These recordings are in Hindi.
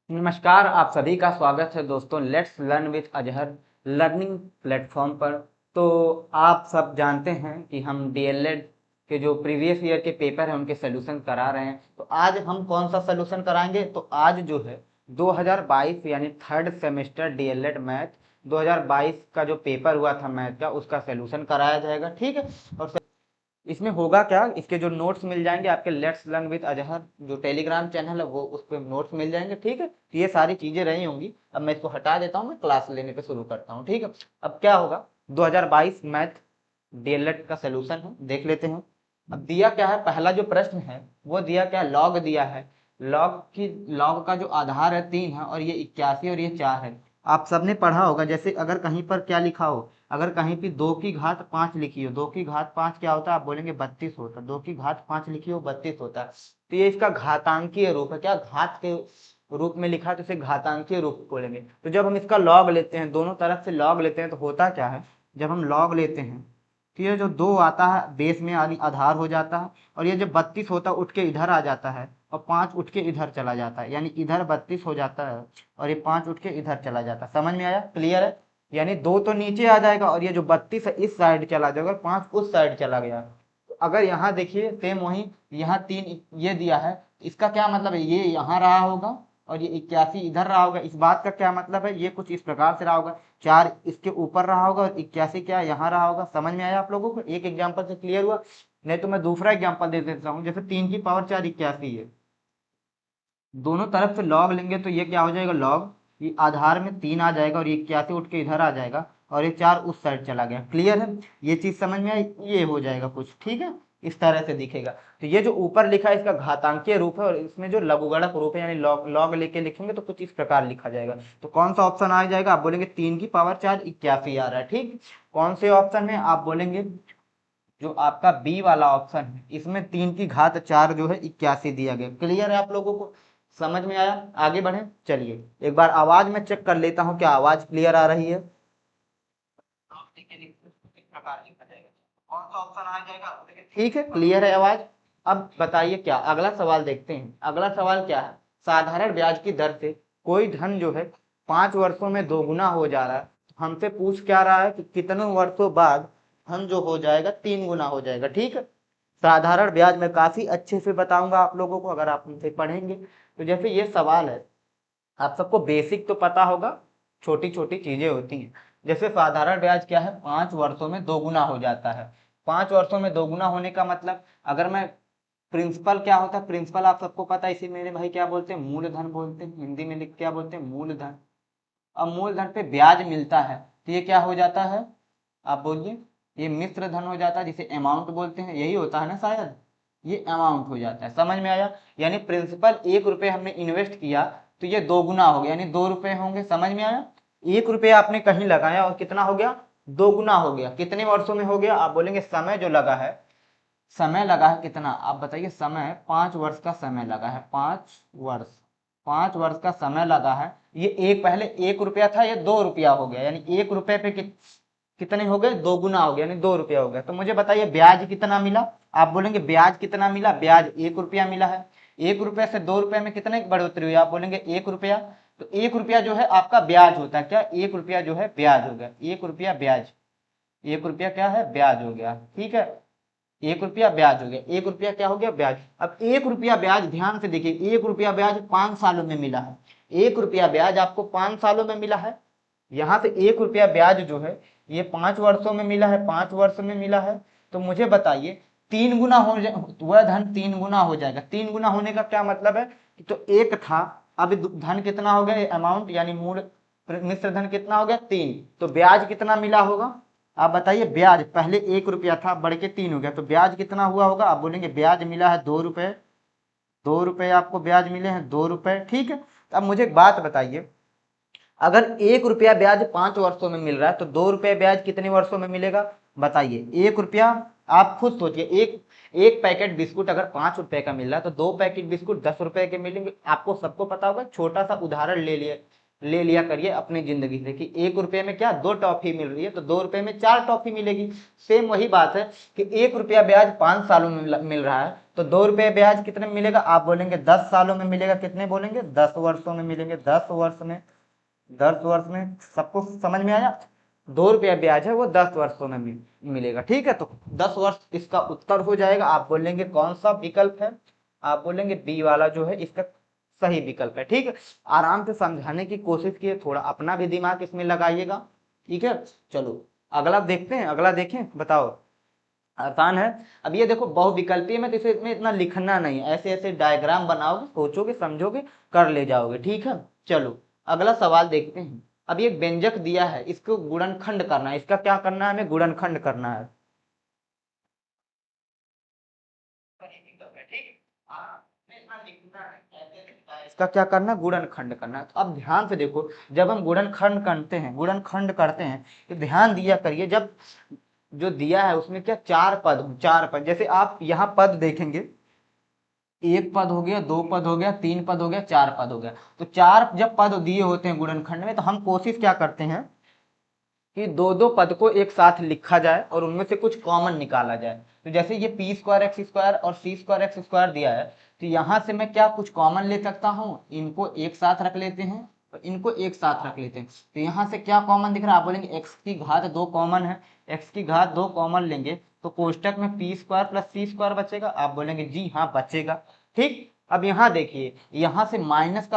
नमस्कार, आप सभी का स्वागत है दोस्तों let's learn with Azhar learning platform पर। तो आप सब जानते हैं कि हम डीएलएड के जो प्रीवियस ईयर के पेपर हैं उनके सोल्यूशन करा रहे हैं। तो आज हम कौन सा सोल्यूशन कराएंगे? तो आज जो है 2022 यानी थर्ड सेमेस्टर डीएलएड मैथ 2022 का जो पेपर हुआ था मैथ का, उसका सोल्यूशन कराया जाएगा। ठीक है। और इसमें होगा क्या, इसके जो नोट्स मिल जाएंगे आपके लेट्स लर्न विद अजहर जो टेलीग्राम चैनल है वो उस पर नोट्स मिल जाएंगे। ठीक है, तो ये सारी चीजें रही होंगी। अब मैं इसको हटा देता हूँ, मैं क्लास लेने पे शुरू करता हूँ। ठीक है, अब क्या होगा, 2022 मैथ डीएलएड का सोल्यूशन है, देख लेते हैं। अब दिया क्या है, पहला जो प्रश्न है वो दिया क्या, लॉग दिया है। लॉग का जो आधार है 3 है और ये 81 और ये 4 है। आप सबने पढ़ा होगा, जैसे अगर कहीं पर क्या लिखा हो, अगर कहीं भी 2 की घात 5 लिखी हो, 2 की घात 5 क्या होता है, आप बोलेंगे 32 होता है। 2 की घात 5 लिखी हो 32 होता है। तो ये इसका घातांकीय रूप है, क्या घात के रूप में लिखा है तो इसे घातांकीय रूप बोलेंगे। तो जब हम इसका लॉग लेते हैं, दोनों तरफ से लॉग लेते हैं, तो होता क्या है, जब हम लॉग लेते हैं तो ये जो 2 आता है बेस में यानी आधार हो जाता है, और ये जब 32 होता है उठ के इधर आ जाता है, और 5 उठ के इधर चला जाता है, यानी इधर 32 हो जाता है और ये 5 उठ के इधर चला जाता है। समझ में आया? क्लियर है? यानी 2 तो नीचे आ जाएगा और ये जो 32 है इस साइड चला जाएगा और 5 उस साइड चला गया। तो अगर यहाँ देखिए सेम वही, यहाँ 3 ये दिया है, इसका क्या मतलब है, ये यहाँ रहा होगा और ये 81 इधर रहा होगा। इस बात का क्या मतलब है, ये कुछ इस प्रकार से रहा होगा, 4 इसके ऊपर रहा होगा और 81 क्या यहाँ रहा होगा। समझ में आया आप लोगों को? एक एग्जाम्पल से क्लियर हुआ? नहीं तो मैं दूसरा एग्जाम्पल दे देता हूँ। जैसे 3 की पावर 4 81 है, दोनों तरफ से लॉग लेंगे तो ये क्या हो जाएगा, लॉग ये आधार में 3 आ जाएगा और ये 81 उठ के इधर आ जाएगा और ये 4 उस साइड चला गया। क्लियर है? ये चीज समझ में आई? ये हो जाएगा कुछ। ठीक है, इस तरह से दिखेगा। तो ये जो ऊपर लिखा है इसका घातांकीय रूप है और इसमें जो लघुगणक रूप है यानी लॉग लॉग लेके लिखेंगे तो कुछ इस प्रकार लिखा जाएगा। तो कौन सा ऑप्शन आ जाएगा, आप बोलेंगे 3 की पावर 4 81 आ रहा है। ठीक, कौन से ऑप्शन में, आप बोलेंगे जो आपका बी वाला ऑप्शन है, इसमें 3 की घात 4 जो है 81 दिया गया। क्लियर है आप लोगों को? समझ में आया? आगे बढ़े, चलिए एक बार आवाज में चेक कर लेता हूँ क्या आवाज क्लियर आ रही है। कौन सा ऑप्शन आ जाएगा? ठीक है, क्लियर है आवाज। अब बताइए क्या, अगला सवाल देखते हैं। अगला सवाल क्या है, साधारण ब्याज की दर से कोई धन जो है 5 वर्षों में दोगुना हो जा रहा है। हमसे पूछ क्या रहा है कि कितने वर्षों बाद धन जो हो जाएगा 3 गुना हो जाएगा। ठीक है, साधारण ब्याज में काफी अच्छे से बताऊंगा आप लोगों को अगर आप हमसे पढ़ेंगे। तो जैसे ये सवाल है, आप सबको बेसिक तो पता होगा, छोटी छोटी चीजें होती हैं। जैसे साधारण ब्याज क्या है, 5 वर्षों में दोगुना हो जाता है। 5 वर्षों में दोगुना होने का मतलब, अगर मैं प्रिंसिपल क्या होता है, प्रिंसिपल आप सबको पता है, इसी मेरे भाई क्या बोलते हैं, मूलधन बोलते हैं, हिंदी में लिख क्या बोलते हैं, मूलधन। अब मूलधन पे ब्याज मिलता है तो ये क्या हो जाता है, आप बोलिए, ये मिश्र धन हो जाता है, जिसे अमाउंट बोलते हैं, यही होता है ना शायद, ये अमाउंट हो जाता है। समझ में आया? यानी प्रिंसिपल 1 रुपये हमने इन्वेस्ट किया तो ये दोगुना हो गया, यानी 2 रुपये होंगे। समझ में आया? 1 रुपये आपने कहीं लगाया और कितना हो गया, दोगुना हो गया। कितने वर्षों में हो गया, आप बोलेंगे समय जो लगा है, समय लगा है कितना, आप बताइए। समय 5 वर्ष का समय लगा है, 5 वर्ष, 5 वर्ष का समय लगा है। ये एक पहले 1 रुपया था, ये 2 रुपया हो गया, यानी 1 रुपये पे कितने हो गए, दोगुना हो गया, यानी 2 रुपया हो गया। तो मुझे बताइए ब्याज कितना मिला, आप बोलेंगे ब्याज कितना मिला, ब्याज 1 रुपया मिला है। 1 रुपये से 2 रुपये में कितने की बढ़ोतरी हुई, आप बोलेंगे 1 रुपया। तो 1 रुपया जो है आपका ब्याज होता है, क्या 1 रुपया जो है ब्याज हो गया, 1 रुपया ब्याज, 1 रुपया क्या है, ब्याज हो गया। ठीक है, 1 रुपया ब्याज हो गया, 1 रुपया क्या हो गया, ब्याज। अब 1 रुपया ब्याज, ध्यान से देखिए, 1 रुपया ब्याज 5 सालों में मिला है। 1 रुपया ब्याज आपको 5 सालों में मिला है। यहाँ से 1 रुपया ब्याज जो है ये 5 वर्षों में मिला है, 5 वर्ष में मिला है। तो मुझे बताइए 3 गुना हो वह धन 3 गुना हो जाएगा। 3 गुना होने का क्या मतलब है कि तो एक था, अब धन कितना हो गया, अमाउंट यानी मूल मिश्र धन कितना हो गया, 3। तो ब्याज कितना मिला होगा, आप बताइए। ब्याज पहले 1 रुपया था, बढ़ के 3 हो गया, तो ब्याज कितना हुआ होगा, आप बोलेंगे ब्याज मिला है 2 रुपये। 2 रुपये आपको ब्याज मिले हैं, 2 रुपये। ठीक है, तो अब मुझे एक बात बताइए, अगर 1 रुपया ब्याज 5 वर्षों में मिल रहा है तो 2 रुपये ब्याज कितने वर्षों में मिलेगा, बताइए। 1 रुपया, आप खुद सोचिए, एक एक पैकेट बिस्कुट अगर 5 रुपए का मिल रहा है तो 2 पैकेट बिस्कुट 10 रुपए के मिलेंगे। आपको सबको पता होगा, छोटा सा उदाहरण ले लिए, ले लिया करिए अपनी जिंदगी से कि 1 रुपये में क्या 2 टॉफी मिल रही है तो 2 रुपये में 4 टॉफी मिलेगी। सेम वही बात है कि 1 रुपया ब्याज 5 सालों में मिल रहा है तो 2 रुपये ब्याज कितने में मिलेगा, आप बोलेंगे 10 सालों में मिलेगा। कितने बोलेंगे, 10 वर्षों में मिलेंगे। 10 वर्ष में, 10 वर्ष में, सबको समझ में आया। 2 रुपया ब्याज है वो 10 वर्षों में मिलेगा। ठीक है, तो 10 वर्ष इसका उत्तर हो जाएगा। आप बोलेंगे कौन सा विकल्प है, आप बोलेंगे बी वाला जो है इसका सही विकल्प है। ठीक है, आराम से समझाने की कोशिश कीजिए, थोड़ा अपना भी दिमाग इसमें लगाइएगा। ठीक है, चलो अगला देखते हैं, अगला देखें, बताओ। आसान है। अब ये देखो बहुविकल्पीय में तो इसे इसमें इतना लिखना नहीं, ऐसे ऐसे डायग्राम बनाओगे, सोचोगे, समझोगे, कर ले जाओगे। ठीक है, चलो अगला सवाल देखते हैं। अब ये व्यंजक दिया है, इसको गुणनखंड करना है। इसका क्या करना है, हमें गुणनखंड करना है। इसका क्या करना है, गुणनखंड करना है। तो अब ध्यान से देखो, जब हम गुणनखंड करते हैं तो ध्यान दिया करिए, जब जो दिया है उसमें क्या 4 पद, जैसे आप यहाँ पद देखेंगे, 1 पद हो गया, 2 पद हो गया, 3 पद हो गया, 4 पद हो गया। तो 4 जब पद दिए होते हैं गुणनखंड में तो हम कोशिश क्या करते हैं कि 2 2 पद को एक साथ लिखा जाए और उनमें से कुछ कॉमन निकाला जाए। तो जैसे ये पी स्क्वायर एक्स स्क्वायर और सी स्क्वायर एक्स स्क्वायर दिया है तो यहाँ से मैं क्या कुछ कॉमन ले सकता हूँ, इनको एक साथ रख लेते हैं और इनको एक साथ रख लेते हैं। तो यहाँ से क्या कॉमन दिख रहा है, आप बोलेंगे एक्स की घात 2 कॉमन है, एक्स की घात 2 कॉमन लेंगे तो कोष्टक में पी स्क्वायर प्लस सी स्क्वायर बचेगा। आप बोलेंगे जी हाँ बचेगा। ठीक, अब यहाँ देखिए, यहाँ से माइनस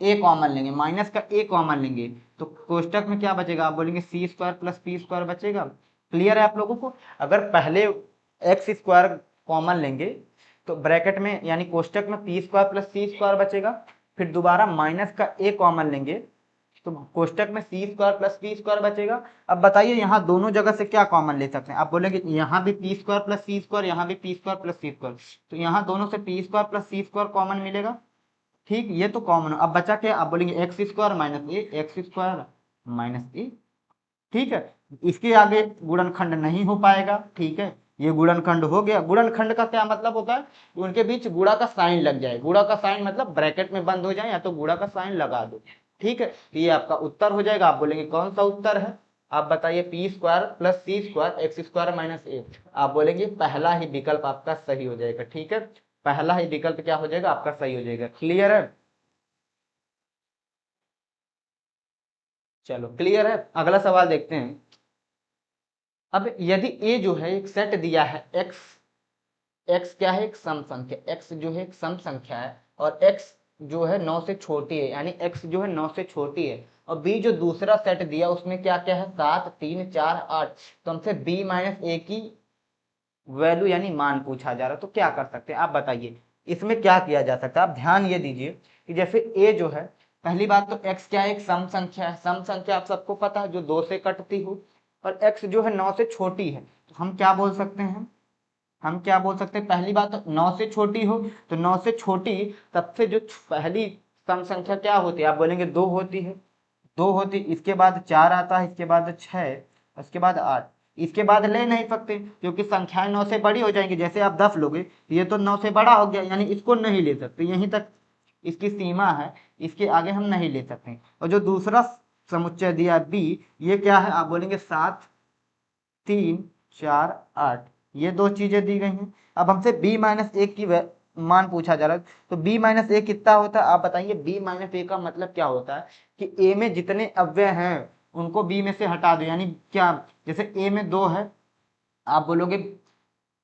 ए कॉमन लेंगे, माइनस का ए कॉमन लेंगे तो कोष्टक में क्या बचेगा, आप बोलेंगे सी स्क्वायर प्लस पी स्क्वायर बचेगा। क्लियर है आप लोगों को। अगर पहले एक्स स्क्वायर कॉमन लेंगे तो ब्रैकेट में यानी कोष्टक में पी स्क्वायर प्लस सी स्क्वायर बचेगा, फिर दोबारा माइनस का ए कॉमन लेंगे तो कोष्टक में सी स्क्वायर प्लस पी स्क्वायर बचेगा। अब बताइए यहाँ दोनों जगह से क्या कॉमन ले सकते हैं, आप बोलेंगे यहाँ भी पी स्क्वायर प्लस सी स्क्वायर, यहाँ भी पी स्क्वायर प्लस सी स्क्वायर, तो यहाँ दोनों से पी स्क्वायर प्लस सी स्क्वायर कॉमन मिलेगा। ठीक, ये तो कॉमन। अब बचा क्या, आप बोलेंगे एक्स स्क्वायर माइनस ए, एक्स स्क्वायर माइनस ए। ठीक है, इसके आगे गुणनखंड नहीं हो पाएगा। ठीक है, ये गुणनखंड हो गया। गुणनखंड का क्या मतलब होता है, उनके बीच गुणा का साइन लग जाए। गुणा का साइन मतलब ब्रैकेट में बंद हो जाए या तो गुणा का साइन लगा दो। ठीक है, तो ये आपका उत्तर हो जाएगा। आप बोलेंगे कौन सा उत्तर है, आप बताइए पी स्क्वायर प्लस सी स्क्वायर एक्स स्क्वायर माइनस ए। आप बोलेंगे पहला ही विकल्प आपका सही हो जाएगा। ठीक है, पहला ही विकल्प क्या हो जाएगा, आपका सही हो जाएगा। क्लियर है, चलो क्लियर है। अगला सवाल देखते हैं। अब यदि ए जो है एक सेट दिया है, एक्स क्या है, एक सम संख्या, एक्स जो है एक सम संख्या है और एक्स जो है 9 से छोटी है, यानी एक्स जो है 9 से छोटी है। और बी जो दूसरा सेट दिया उसमें क्या क्या है, 7 3 4 8। तो हमसे बी माइनस ए की वैल्यू यानी मान पूछा जा रहा है, तो क्या कर सकते हैं आप बताइए, इसमें क्या किया जा सकता है। आप ध्यान ये दीजिए कि जैसे ए जो है, पहली बात तो एक्स क्या है, एक सम संख्या है। सम संख्या आप सबको पता है जो 2 से कटती हो, और एक्स जो है 9 से छोटी है। तो हम क्या बोल सकते हैं, हम क्या बोल सकते हैं, पहली बात तो 9 से छोटी हो तो 9 से छोटी सबसे जो पहली सम संख्या क्या होती है, आप बोलेंगे 2 होती है। 2 होती, इसके बाद 4 आता है, इसके बाद 6, उसके बाद 8। इसके बाद ले नहीं सकते क्योंकि संख्याएं 9 से बड़ी हो जाएंगी। जैसे आप 10 लोगे ये तो 9 से बड़ा हो गया, यानी इसको नहीं ले सकते, यहीं तक इसकी सीमा है, इसके आगे हम नहीं ले सकते। और जो दूसरा समुच्चय दिया बी, ये क्या है, आप बोलेंगे 7 3 4 8, ये 2 चीजें दी गई हैं। अब हमसे b माइनस एक की मान पूछा जा रहा है, तो b माइनस एक कितना होता है, आप बताइए। b माइनस एक का मतलब क्या होता है कि a में जितने अव्यय हैं उनको b में से हटा दो, यानी क्या, जैसे a में 2 है, आप बोलोगे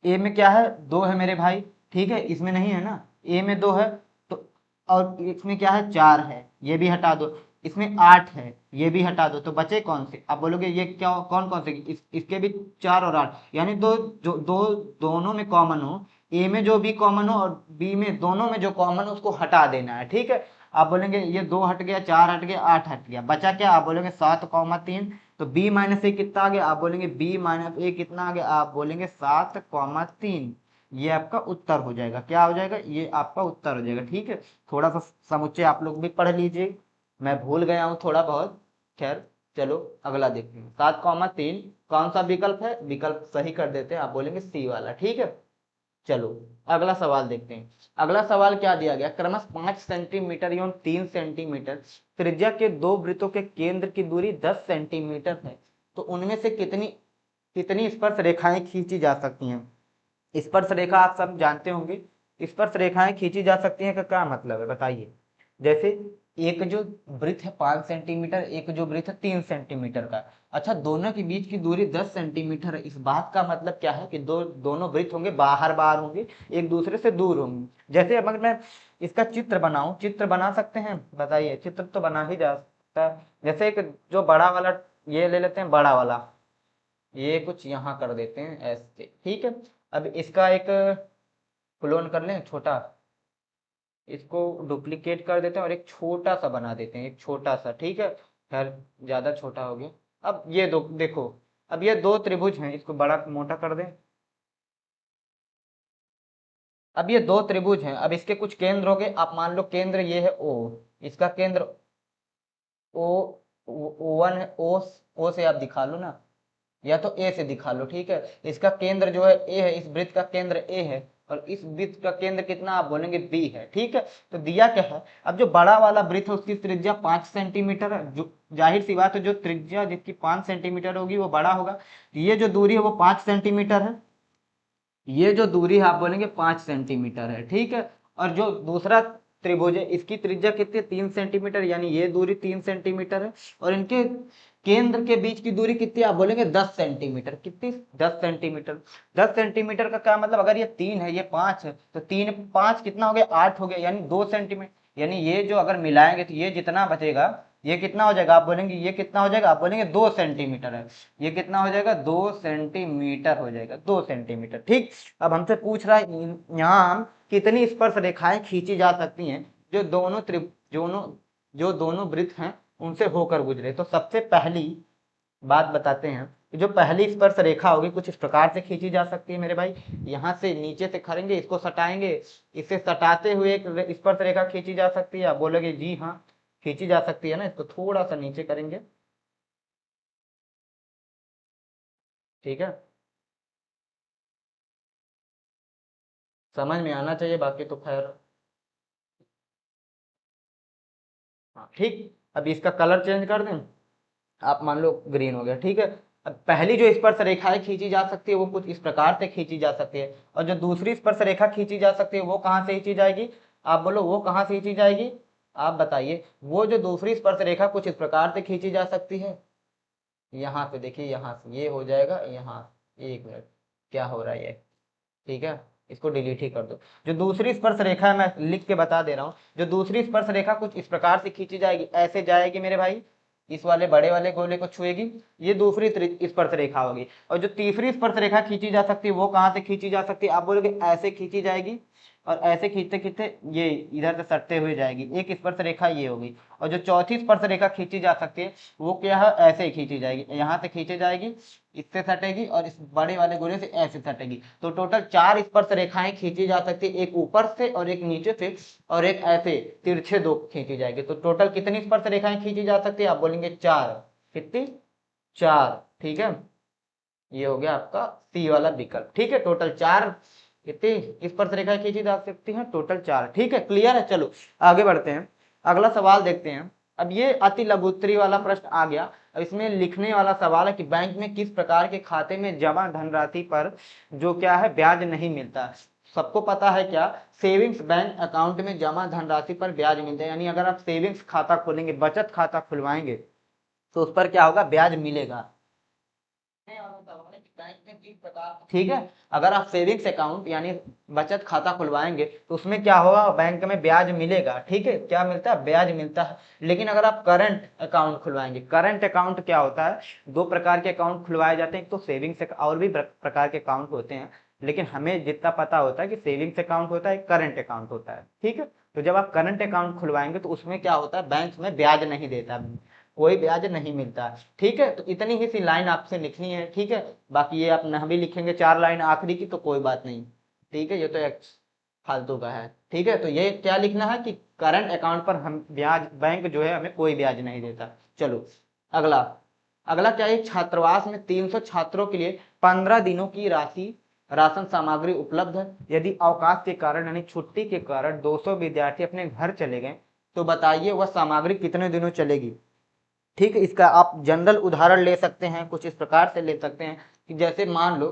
a में क्या है, 2 है मेरे भाई। ठीक है, इसमें नहीं है ना, a में 2 है तो, और इसमें क्या है 4 है, ये भी हटा दो। इसमें 8 है, ये भी हटा दो, तो बचे कौन से, आप बोलोगे ये क्या, कौन कौन से, इसके भी 4 और 8, यानी दोनों में कॉमन हो, ए में जो भी कॉमन हो और बी में, दोनों में जो कॉमन हो उसको हटा देना है। ठीक है, आप बोलेंगे ये 2 हट गया, 4 हट गया, 8 हट गया, बचा क्या, आप बोलेंगे 7,3। तो b माइनस ए कितना आ गया, आप बोलेंगे b माइनस ए कितना आ गया, आप बोलेंगे 7,3। ये आपका उत्तर हो जाएगा। क्या हो जाएगा, ये आपका उत्तर हो जाएगा। ठीक है, थोड़ा सा समुच्चय आप लोग भी पढ़ लीजिए, मैं भूल गया हूँ थोड़ा बहुत। खैर चलो अगला देखते हैं। 7,3 कौन सा विकल्प है, विकल्प सही कर देते हैं, आप बोलेंगे सी वाला। ठीक है, चलो अगला सवाल देखते हैं। अगला सवाल क्या दिया गया, क्रमशः 5 सेंटीमीटर एवं 3 सेंटीमीटर त्रिज्या के दो वृत्तों के केंद्र की दूरी 10 सेंटीमीटर है, तो उनमें से कितनी कितनी स्पर्श रेखाएं खींची जा सकती हैं। स्पर्श रेखा आप सब जानते होंगे, स्पर्श रेखाएं खींची जा सकती हैं का क्या मतलब है बताइए। जैसे एक जो वृत्त है 5 सेंटीमीटर, एक जो वृत्त है 3 सेंटीमीटर का, अच्छा दोनों के बीच की दूरी 10 सेंटीमीटर है। इस बात का मतलब क्या है कि दोनों वृत्त होंगे बाहर बाहर होंगे, एक दूसरे से दूर होंगे। जैसे अगर मैं इसका चित्र बनाऊं, चित्र बना सकते हैं बताइए, चित्र तो बना ही जा सकता है। जैसे एक जो बड़ा वाला ये ले लेते हैं, बड़ा वाला ये कुछ यहाँ कर देते हैं ऐसे, ठीक है। अब इसका एक क्लोन कर लें छोटा, इसको डुप्लीकेट कर देते हैं और एक छोटा सा बना देते हैं, एक छोटा सा, ठीक है। खैर ज्यादा छोटा हो गया। अब ये दो देखो, अब ये दो त्रिभुज हैं, इसको बड़ा मोटा कर दें। अब ये दो त्रिभुज हैं, अब इसके कुछ केंद्र हो गए। आप मान लो केंद्र ये है ओ, इसका केंद्र ओ O1 है, ओ से आप दिखा लो ना, या तो ए से दिखा लो, ठीक है। इसका केंद्र जो है ए है, इस वृत्त का केंद्र ए है, और इस वृत्त का केंद्र कितना आप बोलेंगे बी है, ठीक है। तो दिया क्या है, अब जो बड़ा वाला वृत्त है उसकी त्रिज्या 5 सेंटीमीटर है, जो जाहिर सी बात है जो त्रिज्या जिसकी 5 सेंटीमीटर होगी वो बड़ा होगा। ये जो दूरी है वो 5 सेंटीमीटर है, ये जो दूरी है आप बोलेंगे 5 सेंटीमीटर है, ठीक है। और जो दूसरा त्रिभुज है इसकी त्रिज्या कितनी है, 3 सेंटीमीटर, यानी ये दूरी 3 सेंटीमीटर है। और इनके केंद्र के बीच की दूरी कितनी आप बोलेंगे 10 सेंटीमीटर, कितनी 10 सेंटीमीटर। 10 सेंटीमीटर का क्या मतलब, अगर ये 3 है ये 5 है, तो 3 5 कितना हो गया 8 हो गया, यानी 2 सेंटीमीटर। यानी ये जो अगर मिलाएंगे तो ये जितना बचेगा ये कितना हो जाएगा आप बोलेंगे, ये कितना हो जाएगा आप बोलेंगे 2 सेंटीमीटर है। ये कितना हो जाएगा 2 सेंटीमीटर हो जाएगा, 2 सेंटीमीटर, ठीक। अब हमसे पूछ रहा है यहाँ कितनी स्पर्श रेखाएं खींची जा सकती हैं जो दोनों वृत्त हैं उनसे होकर गुजरे। तो सबसे पहली बात बताते हैं कि जो पहली स्पर्श रेखा होगी कुछ इस प्रकार से खींची जा सकती है मेरे भाई। यहाँ से नीचे से खड़ेंगे, इसको सटाएंगे, इसे सटाते हुए एक स्पर्श रेखा खींची जा सकती है। आप बोलोगे जी हाँ खींची जा सकती है ना। इसको थोड़ा सा नीचे करेंगे, ठीक है, समझ में आना चाहिए, बाकी तो खैर हाँ ठीक। अब इसका कलर चेंज कर दें, आप मान लो ग्रीन हो गया, ठीक है। अब पहली जो स्पर्श रेखाएं खींची जा सकती है वो कुछ इस प्रकार से खींची जा सकती है, और जो दूसरी स्पर्श रेखा खींची जा सकती है वो कहाँ से खींची जाएगी, आप बोलो वो कहाँ से खींची जाएगी, आप बताइए। वो जो दूसरी स्पर्श रेखा कुछ इस प्रकार से खींची जा सकती है, यहाँ से देखिए, यहाँ से ये हो जाएगा, यहाँ एक मिनट क्या हो रहा है ये, ठीक है, इसको डिलीट ही कर दो। जो दूसरी स्पर्श रेखा है मैं लिख के बता दे रहा हूँ, जो दूसरी स्पर्श रेखा कुछ इस प्रकार से खींची जाएगी, ऐसे जाएगी मेरे भाई, इस वाले बड़े वाले गोले को छुएगी, ये दूसरी स्पर्श रेखा होगी। और जो तीसरी स्पर्श रेखा खींची जा सकती है वो कहाँ से खींची जा सकती है, आप बोलोगे ऐसे खींची जाएगी, और ऐसे खींचते खींचते ये इधर से सटते हुए जाएगी, एक स्पर्श रेखा ये होगी। और जो चौथी स्पर्श रेखा खींची जा सकती है वो क्या है, ऐसे ही खींची जाएगी, यहाँ से खींची जाएगी, इससे सटेगी, और इस बड़े वाले गोले से ऐसे सटेगी। तो टोटल 4 स्पर्श रेखाएं खींची जा सकती है, एक ऊपर से और एक नीचे से और एक ऐसे तिरछे 2 खींची जाएगी। तो टोटल कितनी स्पर्श रेखाएं खींची जा सकती है, आप बोलेंगे 4, कितनी 4, ठीक है। ये हो गया आपका सी वाला विकल्प, ठीक है। टोटल 4 कितनी स्पर्श रेखाएं खींची जा सकती हैं, टोटल 4, ठीक है, क्लियर है। चलो आगे बढ़ते हैं, अगला सवाल देखते हैं। अब ये अति लघुत्तरी वाला प्रश्न आ गया। अब इसमें लिखने वाला सवाल है कि बैंक में किस प्रकार के खाते में जमा धनराशि पर जो क्या है ब्याज नहीं मिलता। सबको पता है क्या, सेविंग्स बैंक अकाउंट में जमा धनराशि पर ब्याज मिलता है, यानी अगर आप सेविंग्स खाता खोलेंगे, बचत खाता खुलवाएंगे तो उस पर क्या होगा, ब्याज मिलेगा, ठीक है। अगर आप सेविंग्स अकाउंट यानी बचत खाता खुलवाएंगे तो उसमें क्या होगा, बैंक में ब्याज मिलेगा, ठीक है, क्या मिलता है, ब्याज मिलता है। लेकिन अगर आप करंट अकाउंट खुलवाएंगे, करंट अकाउंट क्या होता है, 2 प्रकार के अकाउंट खुलवाए जाते हैं, एक तो सेविंग्स और भी प्रकार के अकाउंट होते हैं, लेकिन हमें जितना पता होता है कि सेविंग्स अकाउंट होता है, करंट अकाउंट होता है, ठीक है। तो जब आप करंट अकाउंट खुलवाएंगे तो उसमें क्या होता है, बैंक में ब्याज नहीं देता, कोई ब्याज नहीं मिलता, ठीक है। तो इतनी ही सी लाइन आपसे लिखनी है, ठीक है। बाकी ये आप न भी लिखेंगे 4 लाइन आखिरी की तो कोई बात नहीं, ठीक है, ये तो एक फालतू का है, ठीक है। तो ये क्या लिखना है कि करंट अकाउंट पर हम ब्याज, बैंक जो है हमें कोई ब्याज नहीं देता। चलो अगला, अगला क्या है, छात्रावास में 300 छात्रों के लिए 15 दिनों की राशि राशन सामग्री उपलब्ध है। यदि अवकाश के कारण यानी छुट्टी के कारण 200 विद्यार्थी अपने घर चले गए तो बताइए वह सामग्री कितने दिनों चलेगी। ठीक है, इसका आप जनरल उदाहरण ले सकते हैं, कुछ इस प्रकार से ले सकते हैं कि जैसे मान लो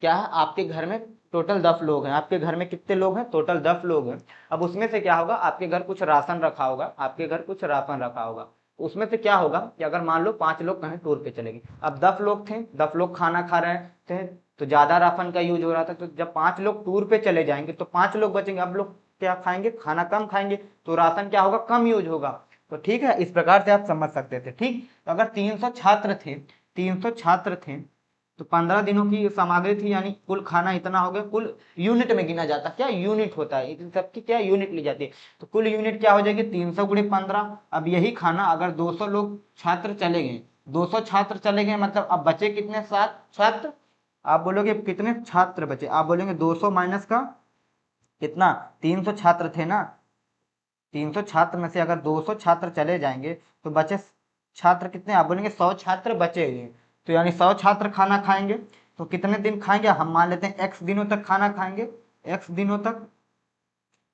क्या है, आपके घर में टोटल 10 लोग हैं। आपके घर में कितने लोग हैं? टोटल 10 लोग हैं। अब उसमें से क्या होगा, आपके घर कुछ राशन रखा होगा, आपके घर कुछ राशन रखा होगा। उसमें से क्या होगा कि अगर मान लो 5 लोग कहीं टूर पे चले गए, अब 10 लोग थे, 10 लोग खाना खा रहे थे तो ज्यादा राशन का यूज हो रहा था, तो जब 5 लोग टूर पे चले जाएंगे तो 5 लोग बचेंगे। अब लोग क्या खाएंगे? खाना कम खाएंगे, तो राशन क्या होगा? कम यूज होगा। तो ठीक है, इस प्रकार से आप समझ सकते थे। ठीक, तो अगर 300 छात्र थे, 300 छात्र थे तो 15 दिनों की सामग्री थी, यानी कुल खाना इतना हो गया। कुल यूनिट में गिना जाता, क्या यूनिट होता है, इन सबकी क्या यूनिट ली जाती है। तो कुल यूनिट क्या हो जाएगी? 300 गुणे 15। अब यही खाना अगर 200 लोग छात्र चले गए, 200 छात्र चले गए, मतलब अब बचे कितने? 7 छात्र। आप बोलोगे कितने छात्र बचे? आप बोलेंगे 200 माइनस का कितना? 300 छात्र थे ना, 300 छात्र में से अगर 200 छात्र चले जाएंगे तो बचे छात्र कितने? आप बोलेंगे 100 छात्र बचेंगे। तो यानी 100 छात्र खाना खाएंगे, तो कितने दिन खाएंगे? हम मान लेते हैं x दिनों तक खाना खाएंगे, x दिनों तक।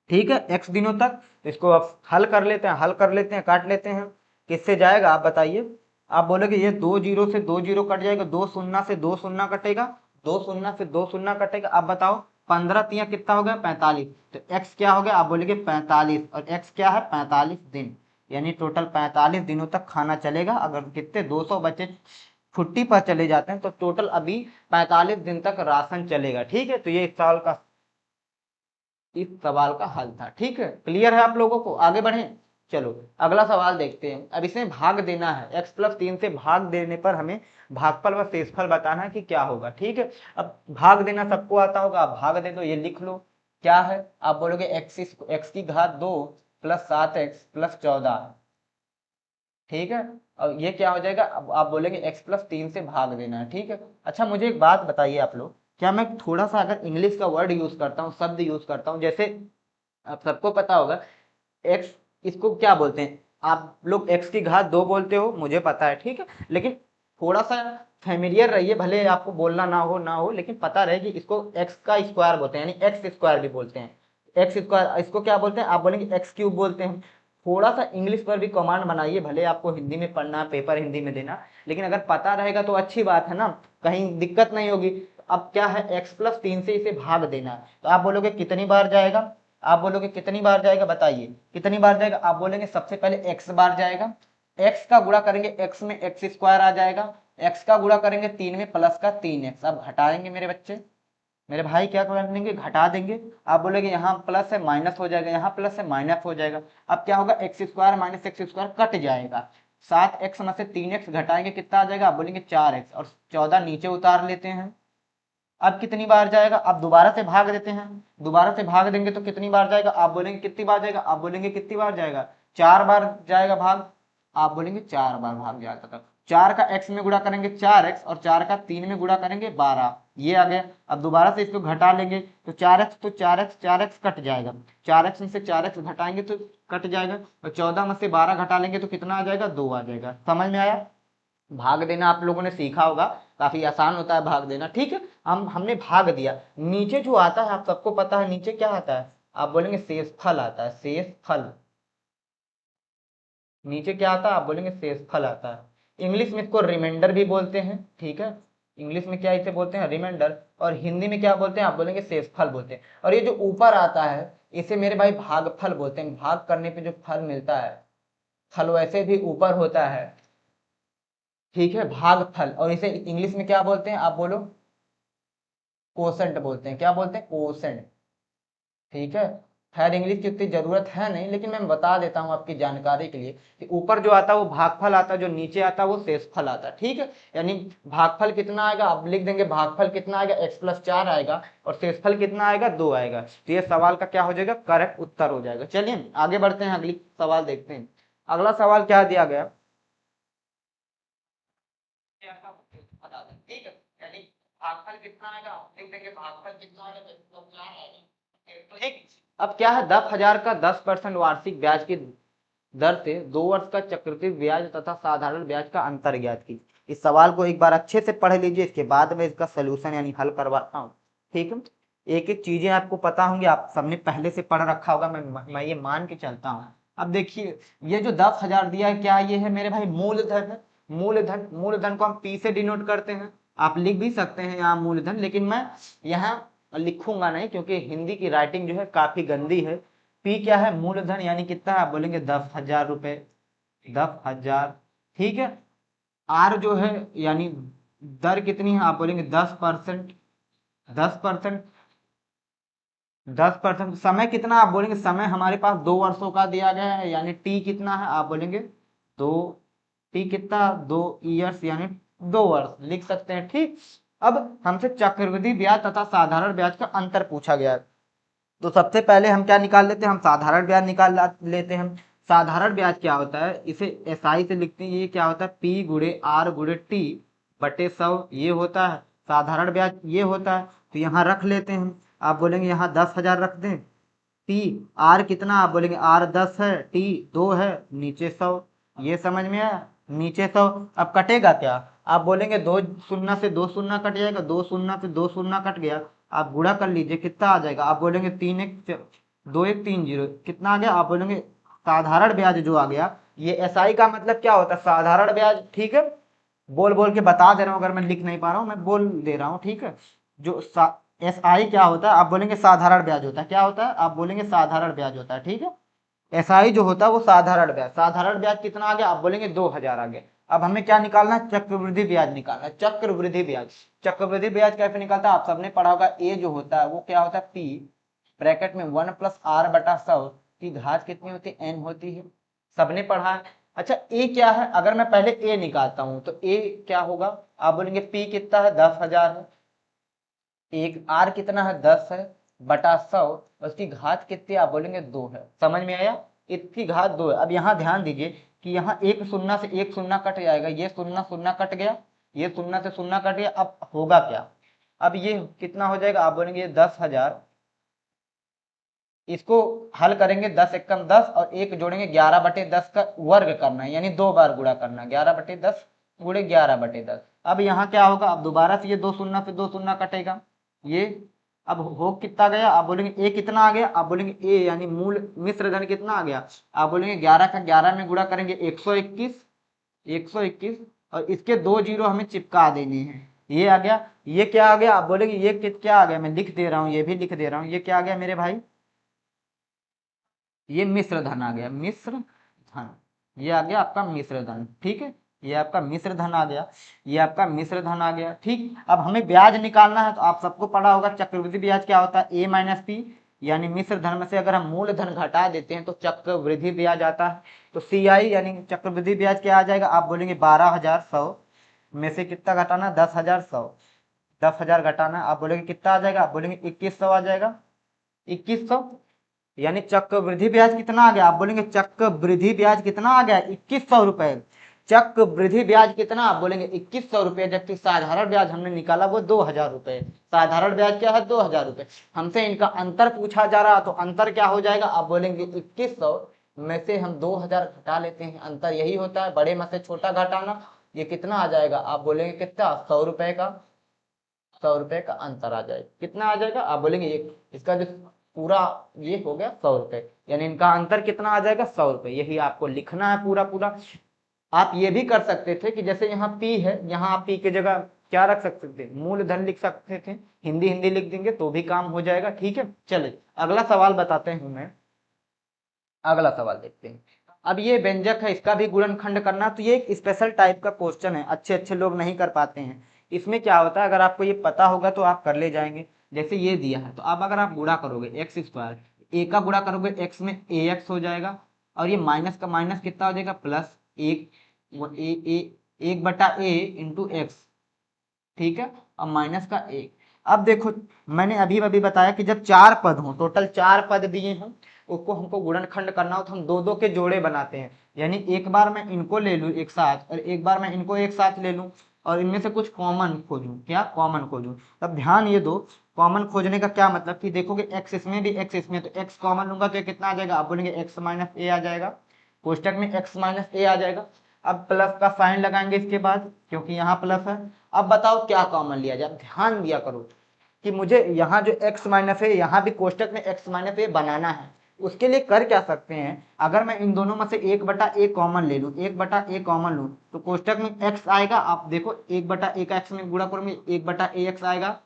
ठीक है, x दिनों तक। इसको अब हल कर लेते हैं, हल कर लेते हैं, काट लेते हैं। किससे जाएगा आप बताइए? आप बोलोगे ये 2 जीरो से 2 जीरो कट जाएगा, 2 शून्य से 2 शून्य कटेगा, 2 शून्य से 2 शून्य कटेगा। अब बताओ 15 तिया कितना हो गया? 45। तो x क्या हो गया? आप बोलेगे 45, और x क्या है? 45 दिन। यानी टोटल 45 दिनों तक खाना चलेगा। अगर कितने 200 बच्चे छुट्टी पर चले जाते हैं तो टोटल अभी 45 दिन तक राशन चलेगा। ठीक है, तो ये इस सवाल का हल था। ठीक है, क्लियर है आप लोगों को? आगे बढ़े, चलो अगला सवाल देखते हैं। अब इसमें भाग देना है, x+3 से भाग देने पर हमें भागफल व शेषफल बताना है कि क्या होगा। ठीक है, अब भाग देना सबको आता होगा, आप भाग दे दो, ये लिख लो क्या है। आप बोलोगे x की घात 2 + 7x + 14। ठीक है, अब ये क्या हो जाएगा? अब आप बोलेंगे x+3 से भाग देना है। ठीक है, अच्छा मुझे एक बात बताइए आप लोग, क्या मैं थोड़ा सा अगर इंग्लिश का वर्ड यूज करता हूँ, शब्द यूज करता हूँ, जैसे आप सबको पता होगा एक्स, इसको क्या बोलते हैं? आप लोग x की घात 2 बोलते हो, मुझे पता है। ठीक है, लेकिन थोड़ा सा फेमिलियर रहिए, भले आपको बोलना ना हो, लेकिन पता रहे कि इसको x का स्क्वायर बोलते हैं, यानी एक्स स्क्वायर भी बोलते हैं। एक्स स्क्वायर इसको क्या बोलते हैं? आप बोलेंगे x³ बोलते हैं। थोड़ा सा इंग्लिश पर भी कमांड बनाइए, भले आपको हिंदी में पढ़ना, पेपर हिंदी में देना, लेकिन अगर पता रहेगा तो अच्छी बात है ना, कहीं दिक्कत नहीं होगी। अब क्या है? x+3 से इसे भाग देना है, तो आप बोलोगे कितनी बार जाएगा? आप बोलोगे कितनी बार जाएगा? बताइए कितनी बार जाएगा? आप बोलेंगे सबसे पहले x बार जाएगा, x का गुणा करेंगे x में x² आ जाएगा, x का गुणा करेंगे 3 में प्लस का 3x। अब घटाएंगे मेरे बच्चे, मेरे भाई, क्या कर देंगे? घटा देंगे। आप बोलेगे यहाँ प्लस है माइनस हो जाएगा, यहाँ प्लस है माइनस हो जाएगा। अब क्या होगा? x² माइनस x² कट जाएगा, 7x में से 3x घटाएंगे कितना आ जाएगा? आप बोलेंगे 4x, और 14 नीचे उतार लेते हैं। अब कितनी बार जाएगा? अब दोबारा से भाग देते हैं, दोबारा से भाग देंगे तो कितनी बार जाएगा? आप बोलेंगे कितनी बार जाएगा? आप बोलेंगे कितनी बार जाएगा? 4 बार जाएगा भाग। आप बोलेंगे 4 बार भाग जाता था। 4 का x में गुणा करेंगे 4x, और 4 का 3 में गुणा करेंगे 12, ये आ गया। अब दोबारा से इसको घटा लेंगे तो 4x, तो 4x कट जाएगा, 4x में से 4x घटाएंगे तो कट जाएगा, और 14 में से 12 घटा लेंगे तो कितना आ जाएगा? 2 आ जाएगा। समझ में आया? भाग देना आप लोगों ने सीखा होगा, काफी आसान होता है भाग देना। ठीक है, हमने भाग दिया। नीचे जो आता है आप सबको पता है, नीचे क्या आता है? आप बोलेंगे शेषफल आता है, शेषफल। नीचे क्या आता है? आप बोलेंगे शेषफल आता है। इंग्लिश में इसको रिमाइंडर भी बोलते हैं। ठीक है, इंग्लिश में क्या इसे बोलते हैं? रिमाइंडर। और हिंदी में क्या बोलते हैं? आप बोलेंगे शेषफल बोलते हैं। और ये जो ऊपर आता है इसे मेरे भाई भागफल बोलते हैं। भाग करने पे जो फल मिलता है, फल वैसे भी ऊपर होता है। ठीक है, भागफल। और इसे इंग्लिश में क्या बोलते हैं? आप बोलो। कोसेंट बोलते हैं। क्या बोलते हैं? कोसेंट। ठीक है, खैर इंग्लिश की उतनी जरूरत है नहीं, लेकिन मैं बता देता हूं आपकी जानकारी के लिए कि ऊपर जो आता है वो भागफल आता है, जो नीचे आता है वो शेषफल आता है। ठीक है, यानी भागफल कितना आएगा? आप लिख देंगे भागफल कितना आएगा? x+4 आएगा, और शेषफल कितना आएगा? 2 आएगा। तो ये सवाल का क्या हो जाएगा? करेक्ट उत्तर हो जाएगा। चलिए आगे बढ़ते हैं, अगली सवाल देखते हैं। अगला सवाल क्या दिया गया? ठीक है, यानी भागफल कितना आएगा? लिख देंगे भागफल कितना आएगा? तो 4 आएगा। ठीक, अब क्या है? 10,000 का 10% वार्षिक ब्याज की दर से 2 वर्ष का चक्रवृद्धि ब्याज तथा साधारण ब्याज का अंतर ज्ञात की। इस सवाल को एक बार अच्छे से पढ़ लीजिए, इसके बाद में इसका सोल्यूशन यानी हल करवाता हूँ। ठीक है, एक एक चीजें आपको पता होंगी, आप सबने पहले से पढ़ रखा होगा, मैं ये मान के चलता हूँ। अब देखिए ये जो 10,000 दिया है, क्या ये है मेरे भाई मूलधन है? मूलधन, मूलधन को हम पी से डिनोट करते हैं, आप लिख भी सकते हैं यहाँ मूलधन, लेकिन मैं यहाँ लिखूंगा नहीं क्योंकि हिंदी की राइटिंग जो है काफी गंदी है। पी क्या है? मूलधन, यानी कितना आप बोलेंगे 10,000 रुपए, 10,000। ठीक है, आर जो है यानी दर कितनी है? आप बोलेंगे 10%, 10%, 10%। समय कितना? आप बोलेंगे समय हमारे पास 2 वर्षों का दिया गया है, यानी टी कितना है? आप बोलेंगे 2, टी कितना? 2 ईयर्स यानी 2 वर्ष लिख सकते हैं। ठीक, अब हमसे चक्रवृद्धि ब्याज तथा साधारण ब्याज का अंतर पूछा गया है, तो सबसे पहले हम क्या निकाल लेते हैं? हम साधारण ब्याज निकाल लेते हैं। साधारण ब्याज क्या होता है? इसे एसआई से लिखते हैं। ये क्या होता है? पी गुणे आर गुणे टी बटे 100, ये होता है साधारण ब्याज, ये होता है। तो यहाँ रख लेते हैं, आप बोलेंगे यहाँ 10,000 रख दें। पी आर कितना? आप बोलेंगे आर 10 है, टी 2 है, नीचे 100। ये समझ में आया? नीचे 100। अब कटेगा क्या? आप बोलेंगे 2 शून्य से 2 शून्य कट जाएगा, 2 शून्य से 2 शून्य कट गया, आप गुणा कर लीजिए कितना आ जाएगा? आप बोलेंगे 3 1 2 1 3 0, कितना आ गया? आप बोलेंगे साधारण ब्याज जो आ गया, ये एसआई का मतलब क्या होता है? साधारण ब्याज। ठीक है, बोल बोल के बता दे रहा हूँ, अगर मैं लिख नहीं पा रहा हूँ मैं बोल दे रहा हूँ। ठीक है, जो एसआई क्या होता है? आप बोलेंगे साधारण ब्याज होता है। क्या होता है? आप बोलेंगे साधारण ब्याज होता है। ठीक है, एसआई जो होता है वो साधारण ब्याज। साधारण ब्याज कितना आ गया? आप बोलेंगे 2,000 आ गया। अब हमें क्या निकालना है? चक्रवृद्धि ब्याज निकालना है। चक्रवृद्धि ब्याज, चक्रवृद्धि ब्याज कैसे निकलता है? आप सबने पढ़ा होगा, ए जो होता है वो क्या होता है? पी ब्रैकेट में 1 प्लस आर बटा 100 की घात कितनी होती है? एन होती है, सबने पढ़ा है। अच्छा ए क्या है? अगर मैं पहले ए निकालता हूं तो ए क्या होगा? आप बोलेंगे पी कितना है? 10,000 है, एक आर कितना है? 10 है बटा 100, उसकी घात कितनी? आप बोलेंगे 2 है। समझ में आया? इसकी घात 2 है। अब यहाँ ध्यान दीजिए कि यहाँ एक शून्य से एक शून्य कट जाएगा, ये शून्य शून्य कट गया, ये शून्य से शून्य कट गया। अब होगा क्या? अब ये कितना हो जाएगा? आप बोलेंगे 10,000, इसको हल करेंगे 10 एकम 10 और एक जोड़ेंगे 11/10 का वर्ग करना है, यानी 2 बार गुणा करना है, 11/10 गुणे 11/10। अब यहाँ क्या होगा? अब दोबारा से ये 2 शून्य से 2 शून्य कटेगा, ये अब हो कितना गया? आप बोलेंगे ए कितना आ गया? आप बोलेंगे ए यानी मूल मिश्र धन कितना आ गया? आप बोलेंगे 11 का 11 में गुणा करेंगे 121, 121, और इसके 2 जीरो हमें चिपका देने हैं, ये आ गया। ये क्या आ गया? आप बोलेंगे ये क्या आ गया? मैं लिख दे रहा हूँ, ये भी लिख दे रहा हूँ, ये क्या आ गया मेरे भाई? ये मिश्र धन आ गया, मिश्र धन, ये आ गया आपका मिश्र धन। ठीक है, ये आपका मिश्र धन आ गया, ये आपका मिश्र धन आ गया। ठीक, अब हमें ब्याज निकालना है, तो आप सबको पढ़ा होगा चक्रवृद्धि ब्याज क्या होता है? ए माइनस पी, यानी मिश्र धन में से अगर हम मूल धन घटा देते हैं तो चक्रवृद्धि ब्याज आता है। तो सी आई यानी चक्रवृद्धि ब्याज क्या आ जाएगा? आप बोलेंगे 12,100 में से कितना घटाना? 10,100, 10,000 घटाना, आप बोलेंगे कितना आ जाएगा? आप बोलेंगे 2,100 आ जाएगा, 2,100, यानी चक्रवृद्धि ब्याज कितना आ गया? आप बोलेंगे चक्रवृद्धि ब्याज कितना आ गया? 2,100 रुपए। चक्रवृद्धि ब्याज कितना? आप बोलेंगे 2,100 रुपए, जबकि साधारण ब्याज हमने निकाला वो 2,000 रुपए। साधारण ब्याज क्या है? 2,000 रुपए। हमसे इनका अंतर पूछा जा रहा, तो अंतर क्या हो जाएगा? आप बोलेंगे 2,100 में से हम 2,000 घटा लेते हैं, अंतर यही होता है, बड़े में से छोटा घटाना। ये कितना आ जाएगा? आप बोलेंगे कितना? 100 रुपए का, 100 रुपए का अंतर आ जाएगा। कितना आ जाएगा? आप बोलेंगे इसका जो पूरा ये हो गया 100 रुपए, यानी इनका अंतर कितना आ जाएगा? 100 रुपए। यही आपको लिखना है पूरा पूरा। आप ये भी कर सकते थे कि जैसे यहाँ पी है, यहाँ आप पी की जगह क्या रख सकते थे? मूलधन लिख सकते थे, हिंदी हिंदी लिख देंगे तो भी काम हो जाएगा। ठीक है, चलिए अगला सवाल बताते हूं मैं। अगला सवाल देखते हैं। अब ये व्यंजक है, इसका भी गुणनखंड करना, तो ये एक स्पेशल टाइप का क्वेश्चन है, अच्छे अच्छे लोग नहीं कर पाते हैं। इसमें क्या होता है, अगर आपको ये पता होगा तो आप कर ले जाएंगे। जैसे ये दिया है, तो अब अगर आप गुणा करोगे एक्स स्क्वायर, ए का गुणा करोगे एक्स में ए एक्स हो जाएगा, और ये माइनस का माइनस कितना हो जाएगा? प्लस एक, एक बटा ए इंटू एक्स। ठीक है, अब माइनस का एक। अब देखो, मैंने अभी अभी बताया कि जब 4 पद हो, टोटल 4 पद दिए हों, उसको हमको गुणनखंड करना हो तो हम दो दो के जोड़े बनाते हैं, यानी एक बार मैं इनको ले लूँ एक साथ और एक बार मैं इनको एक साथ ले लूँ, और इनमें से कुछ कॉमन खोजूं। क्या कॉमन खोजूं? तब ध्यान ये दो, कॉमन खोजने का क्या मतलब कि देखोगे एक्स इसमें भी एक्स इसमें, तो एक्स कॉमन लूंगा तो कितना आ जाएगा? आप बोलेंगे एक्स माइनस ए आ जाएगा, कोष्टक में एक्स माइनस ए आ जाएगा। अब प्लस का साइन लगाएंगे इसके बाद, क्योंकि यहाँ प्लस है। अब बताओ क्या कॉमन लिया जाए, ध्यान दिया करो कि मुझे यहाँ जो x माइनस है, यहाँ भी कोष्टक में x माइनस ए बनाना है। उसके लिए कर क्या सकते हैं, अगर मैं इन दोनों में से 1/a कॉमन ले लूँ, 1/a कॉमन लूँ, तो कोष्टक में x आएगा। आप देखो 1/a का x में गुणा करोगे 1/ax आएगा,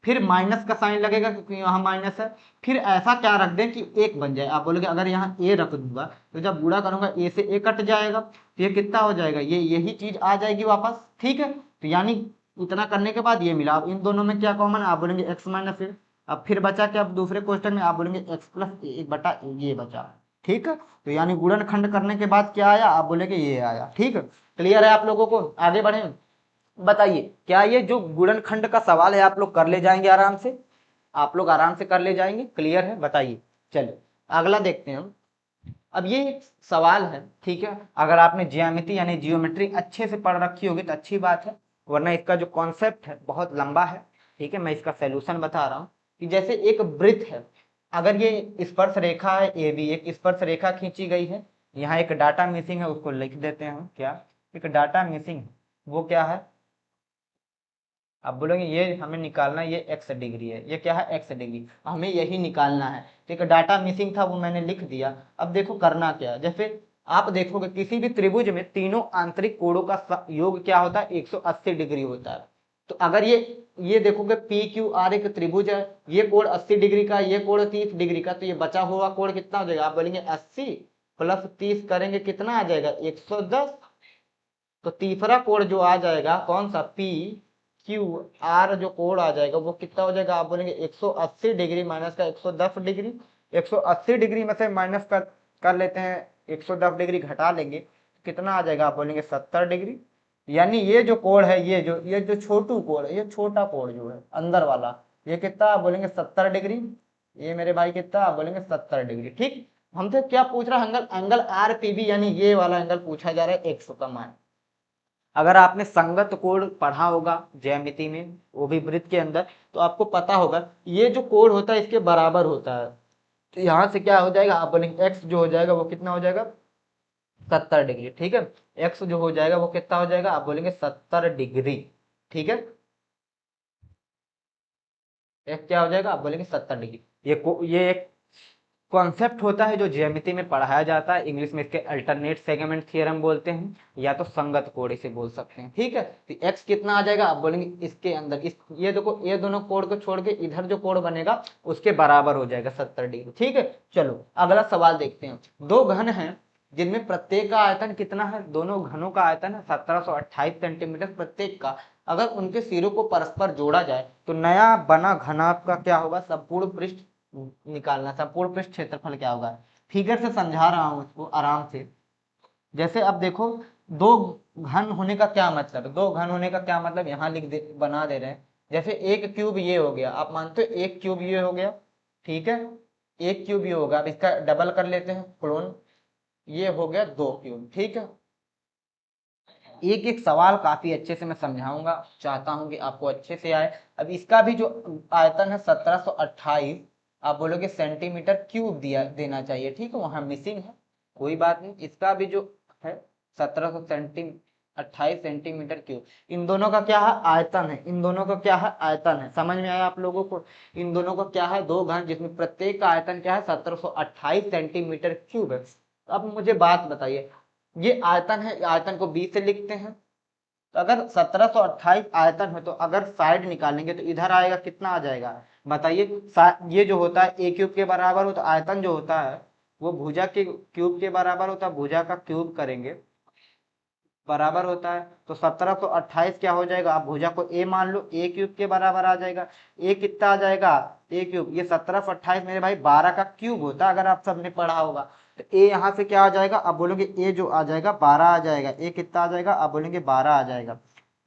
फिर माइनस का साइन लगेगा क्योंकि यहाँ माइनस है। फिर ऐसा क्या रख दें कि एक बन जाए। आप बोलोगे अगर यहाँ a रख दूंगा तो जब गुणा करूंगा a से a कट जाएगा, तो ये कितना हो जाएगा, ये यही चीज आ जाएगी वापस। ठीक है, तो यानी इतना करने के बाद ये मिला। अब इन दोनों में क्या कॉमन है, आप बोलेंगे x माइनस ए। अब फिर बचा क्या, अब दूसरे क्वेश्चन में आप बोलेंगे x प्लस एक बटा ये बचा। ठीक है, तो यानी गुणनखंड करने के बाद क्या आया, आप बोलेंगे ये आया। ठीक है, क्लियर है आप लोगों को, आगे बढ़े। बताइए क्या ये जो गुणनखंड का सवाल है आप लोग कर ले जाएंगे आराम से, आप लोग आराम से कर ले जाएंगे, क्लियर है। बताइए, चलिए अगला देखते हैं हम। अब ये एक सवाल है, ठीक है, अगर आपने ज्यामिति यानी जियोमेट्री अच्छे से पढ़ रखी होगी तो अच्छी बात है, वरना इसका जो कॉन्सेप्ट है बहुत लंबा है। ठीक है, मैं इसका सॉल्यूशन बता रहा हूँ कि जैसे एक वृत्त है, अगर ये स्पर्श रेखा है ए बी, एक स्पर्श रेखा खींची गई है, यहाँ एक डाटा मिसिंग है, उसको लिख देते हैं हम। क्या एक डाटा मिसिंग है, वो क्या है, आप बोलोगे ये हमें निकालना है, ये x डिग्री है, ये क्या है x डिग्री, हमें यही निकालना है। ठीक है, डाटा मिसिंग था वो मैंने लिख दिया। अब देखो करना क्या है, जैसे आप देखोगे किसी भी त्रिभुज में तीनों आंतरिक कोणों का योग क्या होता है, 180 डिग्री होता है। तो अगर ये देखोगे पी क्यू आर एक त्रिभुज है, ये कोण 80 डिग्री का, ये कोण 30 डिग्री का, तो ये बचा हुआ कोण कितना हो जाएगा, आप बोलेंगे 80 प्लस 30 करेंगे कितना आ जाएगा, 110। तो तीसरा कोण जो आ जाएगा कौन सा, पी क्यू आर जो कोण आ जाएगा वो कितना हो जाएगा, आप बोलेंगे 180 डिग्री माइनस का 110 डिग्री। 180 डिग्री में से माइनस कर लेते हैं, 110 डिग्री घटा लेंगे, कितना आ जाएगा, आप बोलेंगे 70 डिग्री। यानी ये जो कोण है, ये जो छोटू कोण है, ये छोटा कोण जो है अंदर वाला, ये कितना, आप बोलेंगे 70 डिग्री। ये मेरे भाई कितना, आप बोलेंगे 70 डिग्री। ठीक, हमसे क्या पूछ रहा है, angle angle R P B, यानी ये वाला एंगल पूछा जा रहा है 100 का मान। अगर आपने संगत कोण पढ़ा होगा ज्यामिति में, वो भी वृत्त के अंदर, तो आपको पता होगा ये जो कोण होता है इसके बराबर होता है। तो यहाँ से क्या हो जाएगा, आप बोलेंगे x जो हो जाएगा वो कितना हो जाएगा, 70 डिग्री। ठीक है, x जो हो जाएगा वो कितना हो जाएगा, आप बोलेंगे 70 डिग्री। ठीक है, x क्या हो जाएगा, आप बोलेंगे 70 डिग्री। ये एक कॉन्सेप्ट होता है जो ज्यामिति में पढ़ाया जाता है, इंग्लिश में इसके अल्टरनेट सेगमेंट थ्योरम बोलते हैं, या तो संगत कोण इसे बोल सकते हैं। ठीक है, तो x कितना आ जाएगा, आप बोलेंगे इसके अंदर ये देखो, ये दोनों कोण को छोड़ के इधर जो कोण बनेगा उसके बराबर हो जाएगा 70 डिग्री। ठीक है, चलो अगला सवाल देखते हैं। दो घन हैं जिनमें प्रत्येक का आयतन कितना है, दोनों घनों का आयतन है 1728 सेंटीमीटर प्रत्येक का। अगर उनके सिरों को परस्पर जोड़ा जाए तो नया बना घनाभ का क्या होगा, संपूर्ण पृष्ठ निकालना, संपूर्ण पृष्ठ क्षेत्रफल क्या होगा। फिगर से समझा रहा हूं इसको आराम से। जैसे अब देखो, दो घन होने का क्या मतलब है, दो घन होने का क्या मतलब, यहाँ बना दे रहे हैं। जैसे एक क्यूब ये हो गया, आप मानते हो एक क्यूब ये हो गया, ठीक है, एक क्यूब ये होगा। अब इसका डबल कर लेते हैं क्लोन, ये हो गया 2 क्यूब। ठीक है, एक एक सवाल काफी अच्छे से मैं समझाऊंगा, चाहता हूं कि आपको अच्छे से आए। अब इसका भी जो आयतन है 1728, आप बोलोगे सेंटीमीटर क्यूब देना चाहिए। ठीक है, वहां मिसिंग है, कोई बात नहीं। इसका भी जो है 1728 सेंटीमीटर क्यूब, इन दोनों का क्या है, आयतन है। इन दोनों का क्या है, आयतन है। समझ में आया आप लोगों को, इन दोनों का क्या है, दो घन जिसमें प्रत्येक का आयतन क्या है, 1728 सेंटीमीटर क्यूब है। अब मुझे बात बताइए, ये आयतन है, आयतन को 20 से लिखते हैं। तो अगर 1728 आयतन है, तो अगर साइड निकालेंगे तो इधर आएगा, कितना आ जाएगा बताइए। ये जो होता है ए क्यूब के बराबर हो, तो आयतन जो होता है वो भुजा के क्यूब के बराबर होता है, भुजा का क्यूब करेंगे बराबर होता है। तो 1728 क्या हो जाएगा, आप भुजा को ए मान लो, ए क्यूब के बराबर आ जाएगा। ए कितना आ जाएगा, ए क्यूब, ये 1728 मेरे भाई 12 का क्यूब होता है, अगर आप सबने पढ़ा होगा। तो ए यहाँ से क्या आ जाएगा, आप बोलोगे ए जो आ जाएगा 12 आ जाएगा। ए कितना आ जाएगा, आप बोलेंगे 12 आ जाएगा।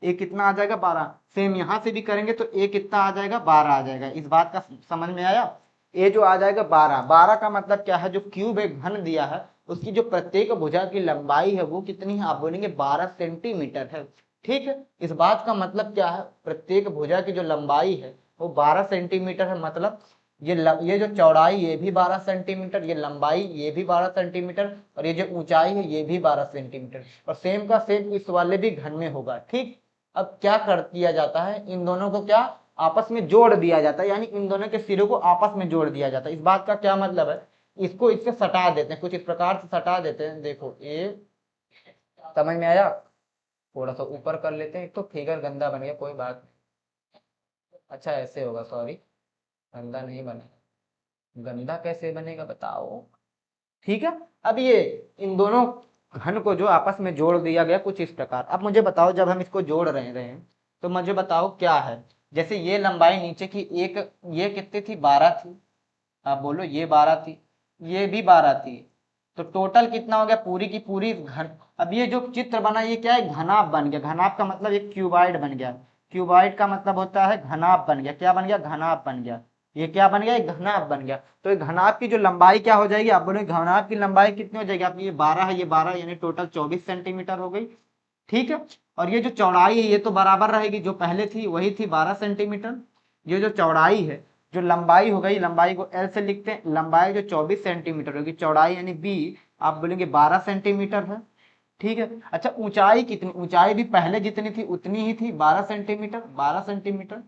ए कितना आ जाएगा, 12। सेम यहाँ से भी करेंगे तो ए कितना आ जाएगा, 12 आ जाएगा। इस बात का समझ में आया, ए जो आ जाएगा 12। 12 का मतलब क्या है, जो क्यूब एक घन दिया है उसकी जो प्रत्येक भुजा की लंबाई है वो कितनी है, आप बोलेंगे 12 सेंटीमीटर है। ठीक है, इस बात का मतलब क्या है, प्रत्येक भुजा की जो लंबाई है वो 12 सेंटीमीटर है। मतलब ये जो चौड़ाई ये भी 12 सेंटीमीटर, ये लंबाई ये भी 12 सेंटीमीटर, और ये जो ऊंचाई है ये भी 12 सेंटीमीटर, और सेम का सेम इस वाले भी घन में होगा। ठीक, अब क्या कर दिया जाता है, इन दोनों को क्या आपस में जोड़ दिया जाता है, यानी इन दोनों के सिरों को आपस में जोड़ दिया जाता है। इस बात का क्या मतलब है, इसको इससे सटा देते हैं, कुछ इस प्रकार से सटा देते हैं। देखो ये समझ में आया, थोड़ा सा ऊपर कर लेते हैं, एक तो फिगर गंदा बन गया, कोई बात नहीं। अच्छा ऐसे होगा, सॉरी, गंदा नहीं बना, गंदा कैसे बनेगा बताओ। ठीक है, अब ये इन दोनों घन को जो आपस में जोड़ दिया गया कुछ इस प्रकार। अब मुझे बताओ, जब हम इसको जोड़ रहे हैं तो मुझे बताओ क्या है, जैसे ये लंबाई नीचे की एक, ये कितनी थी, 12 थी, आप बोलो ये 12 थी, ये भी 12 थी, तो टोटल कितना हो गया, पूरी की पूरी घन। अब ये जो चित्र बना ये क्या है, घनाभ बन गया। घनाभ का मतलब एक क्यूबाइड बन गया, क्यूबाइड का मतलब होता है घनाभ बन गया। क्या बन गया, घनाभ बन गया। ये क्या बन गया, एक घनाभ बन गया। तो एक घनाभ की जो लंबाई क्या हो जाएगी, आप बोले घनाभ की लंबाई कितनी हो जाएगी, आप ये 12 है, ये 12 यानी टोटल 24 सेंटीमीटर हो गई। ठीक है, और ये जो चौड़ाई है ये तो बराबर रहेगी, जो पहले थी वही थी 12 सेंटीमीटर। ये जो चौड़ाई है, जो लंबाई हो गई, लंबाई को एल से लिखते हैं, लंबाई जो 24 सेंटीमीटर होगी, चौड़ाई यानी बी आप बोलेंगे 12 सेंटीमीटर है। ठीक है, अच्छा ऊंचाई कितनी, ऊंचाई भी पहले जितनी थी उतनी ही थी, 12 सेंटीमीटर, 12 सेंटीमीटर,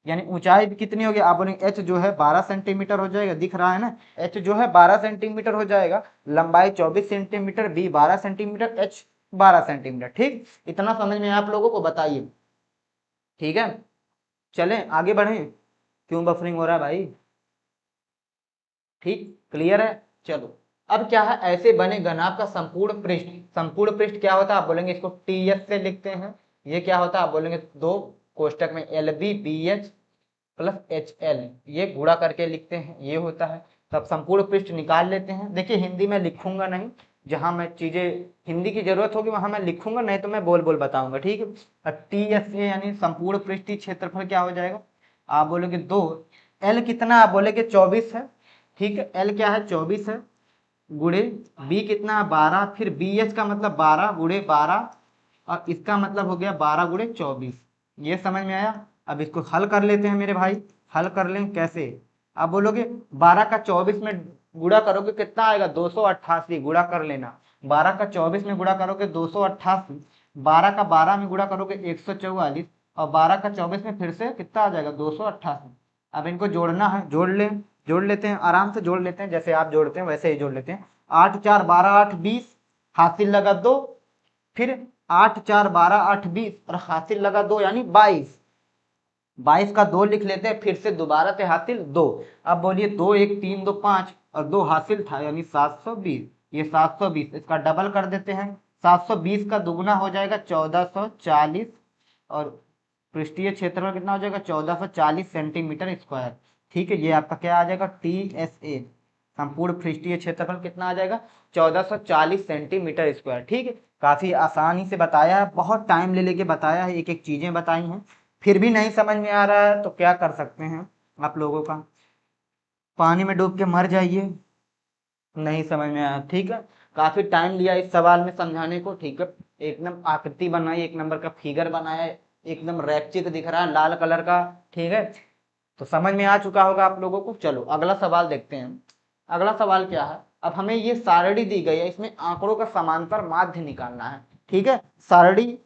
यानी ऊंचाई भी कितनी होगी, आप बोलेंगे एच जो है 12 सेंटीमीटर हो जाएगा, दिख रहा है ना, एच जो है 12 सेंटीमीटर हो जाएगा, लंबाई 24 centimetre, B 12 centimetre, H 12 centimetre. ठीक, इतना समझ में आप लोगों को बताइए। ठीक है, चलें आगे बढ़ें, क्यों बफरिंग हो रहा है भाई, ठीक क्लियर है। चलो, अब क्या है, ऐसे बने घनाभ का संपूर्ण पृष्ठ, संपूर्ण पृष्ठ क्या होता है, आप बोलेंगे इसको टी एस से लिखते हैं। ये क्या होता है, आप बोलेंगे दो कोष्टक में L B B H plus H L, ये गुणा करके लिखते हैं, ये होता है। तब संपूर्ण पृष्ठ निकाल लेते हैं। देखिए हिंदी में लिखूंगा नहीं, जहां मैं चीजें हिंदी की जरूरत होगी वहां मैं लिखूंगा, नहीं तो मैं बोल बोल बताऊंगा। ठीक है, अब टी एस ए यानी संपूर्ण पृष्ठीय क्षेत्रफल क्या हो जाएगा, आप बोलोगे 2, एल कितना, आप बोलेगे 24 है। ठीक है, एल क्या है, 24 है, गुड़े बी कितना है, 12, फिर बी एच का मतलब 12 गुड़े 12, और इसका मतलब हो गया 12 गुड़े 24। ये समझ में आया। अब इसको हल कर लेते हैं मेरे भाई, हल कर लें कैसे, आप बोलोगे 12 का 24 में गुणा करोगे कितना आएगा, 288, गुणा कर लेना। 12 का 24 में गुणा करोगे 288, 12 का 12 में गुणा करोगे 144, और 12 का 24 में फिर से कितना आ जाएगा, 288। अब इनको जोड़ना है, जोड़ लें, जोड़ लेते हैं, आराम से जोड़ लेते हैं, जैसे आप जोड़ते हैं वैसे ही जोड़ लेते हैं। 8 4 12 8 20, हासिल लगा 2, फिर 8 4 12 8 20, और हासिल लगा 2 यानी 22, 22 का 2 लिख लेते हैं, फिर से दोबारा से हासिल 2। अब बोलिए 2 1 3 2 5, और 2 हासिल था यानी 720, ये 720, इसका डबल कर देते हैं, 720 का दुगना हो जाएगा 1440, और पृष्ठीय क्षेत्रफल कितना हो जाएगा, 1440 सेंटीमीटर स्क्वायर। ठीक है, ये आपका क्या आ जाएगा, टी एस ए, संपूर्ण पृष्ठीय क्षेत्रफल कितना आ जाएगा, 1440 सेंटीमीटर स्क्वायर। ठीक है, काफी आसानी से बताया है, बहुत टाइम ले लेके बताया है, एक एक चीजें बताई हैं। फिर भी नहीं समझ में आ रहा है तो क्या कर सकते हैं आप लोगों का, पानी में डूब के मर जाइए, नहीं समझ में आया। ठीक है, काफी टाइम लिया इस सवाल में समझाने को। ठीक है, एकदम आकृति बनाई, एक नंबर का फिगर बनाया, एकदम रैपचिक दिख रहा है लाल कलर का। ठीक है, तो समझ में आ चुका होगा आप लोगों को। चलो अगला सवाल देखते हैं। अगला सवाल क्या है, अब हमें ये सारणी दी गई है, इसमें आंकड़ों का समांतर माध्य निकालना है। ठीक है, सारणी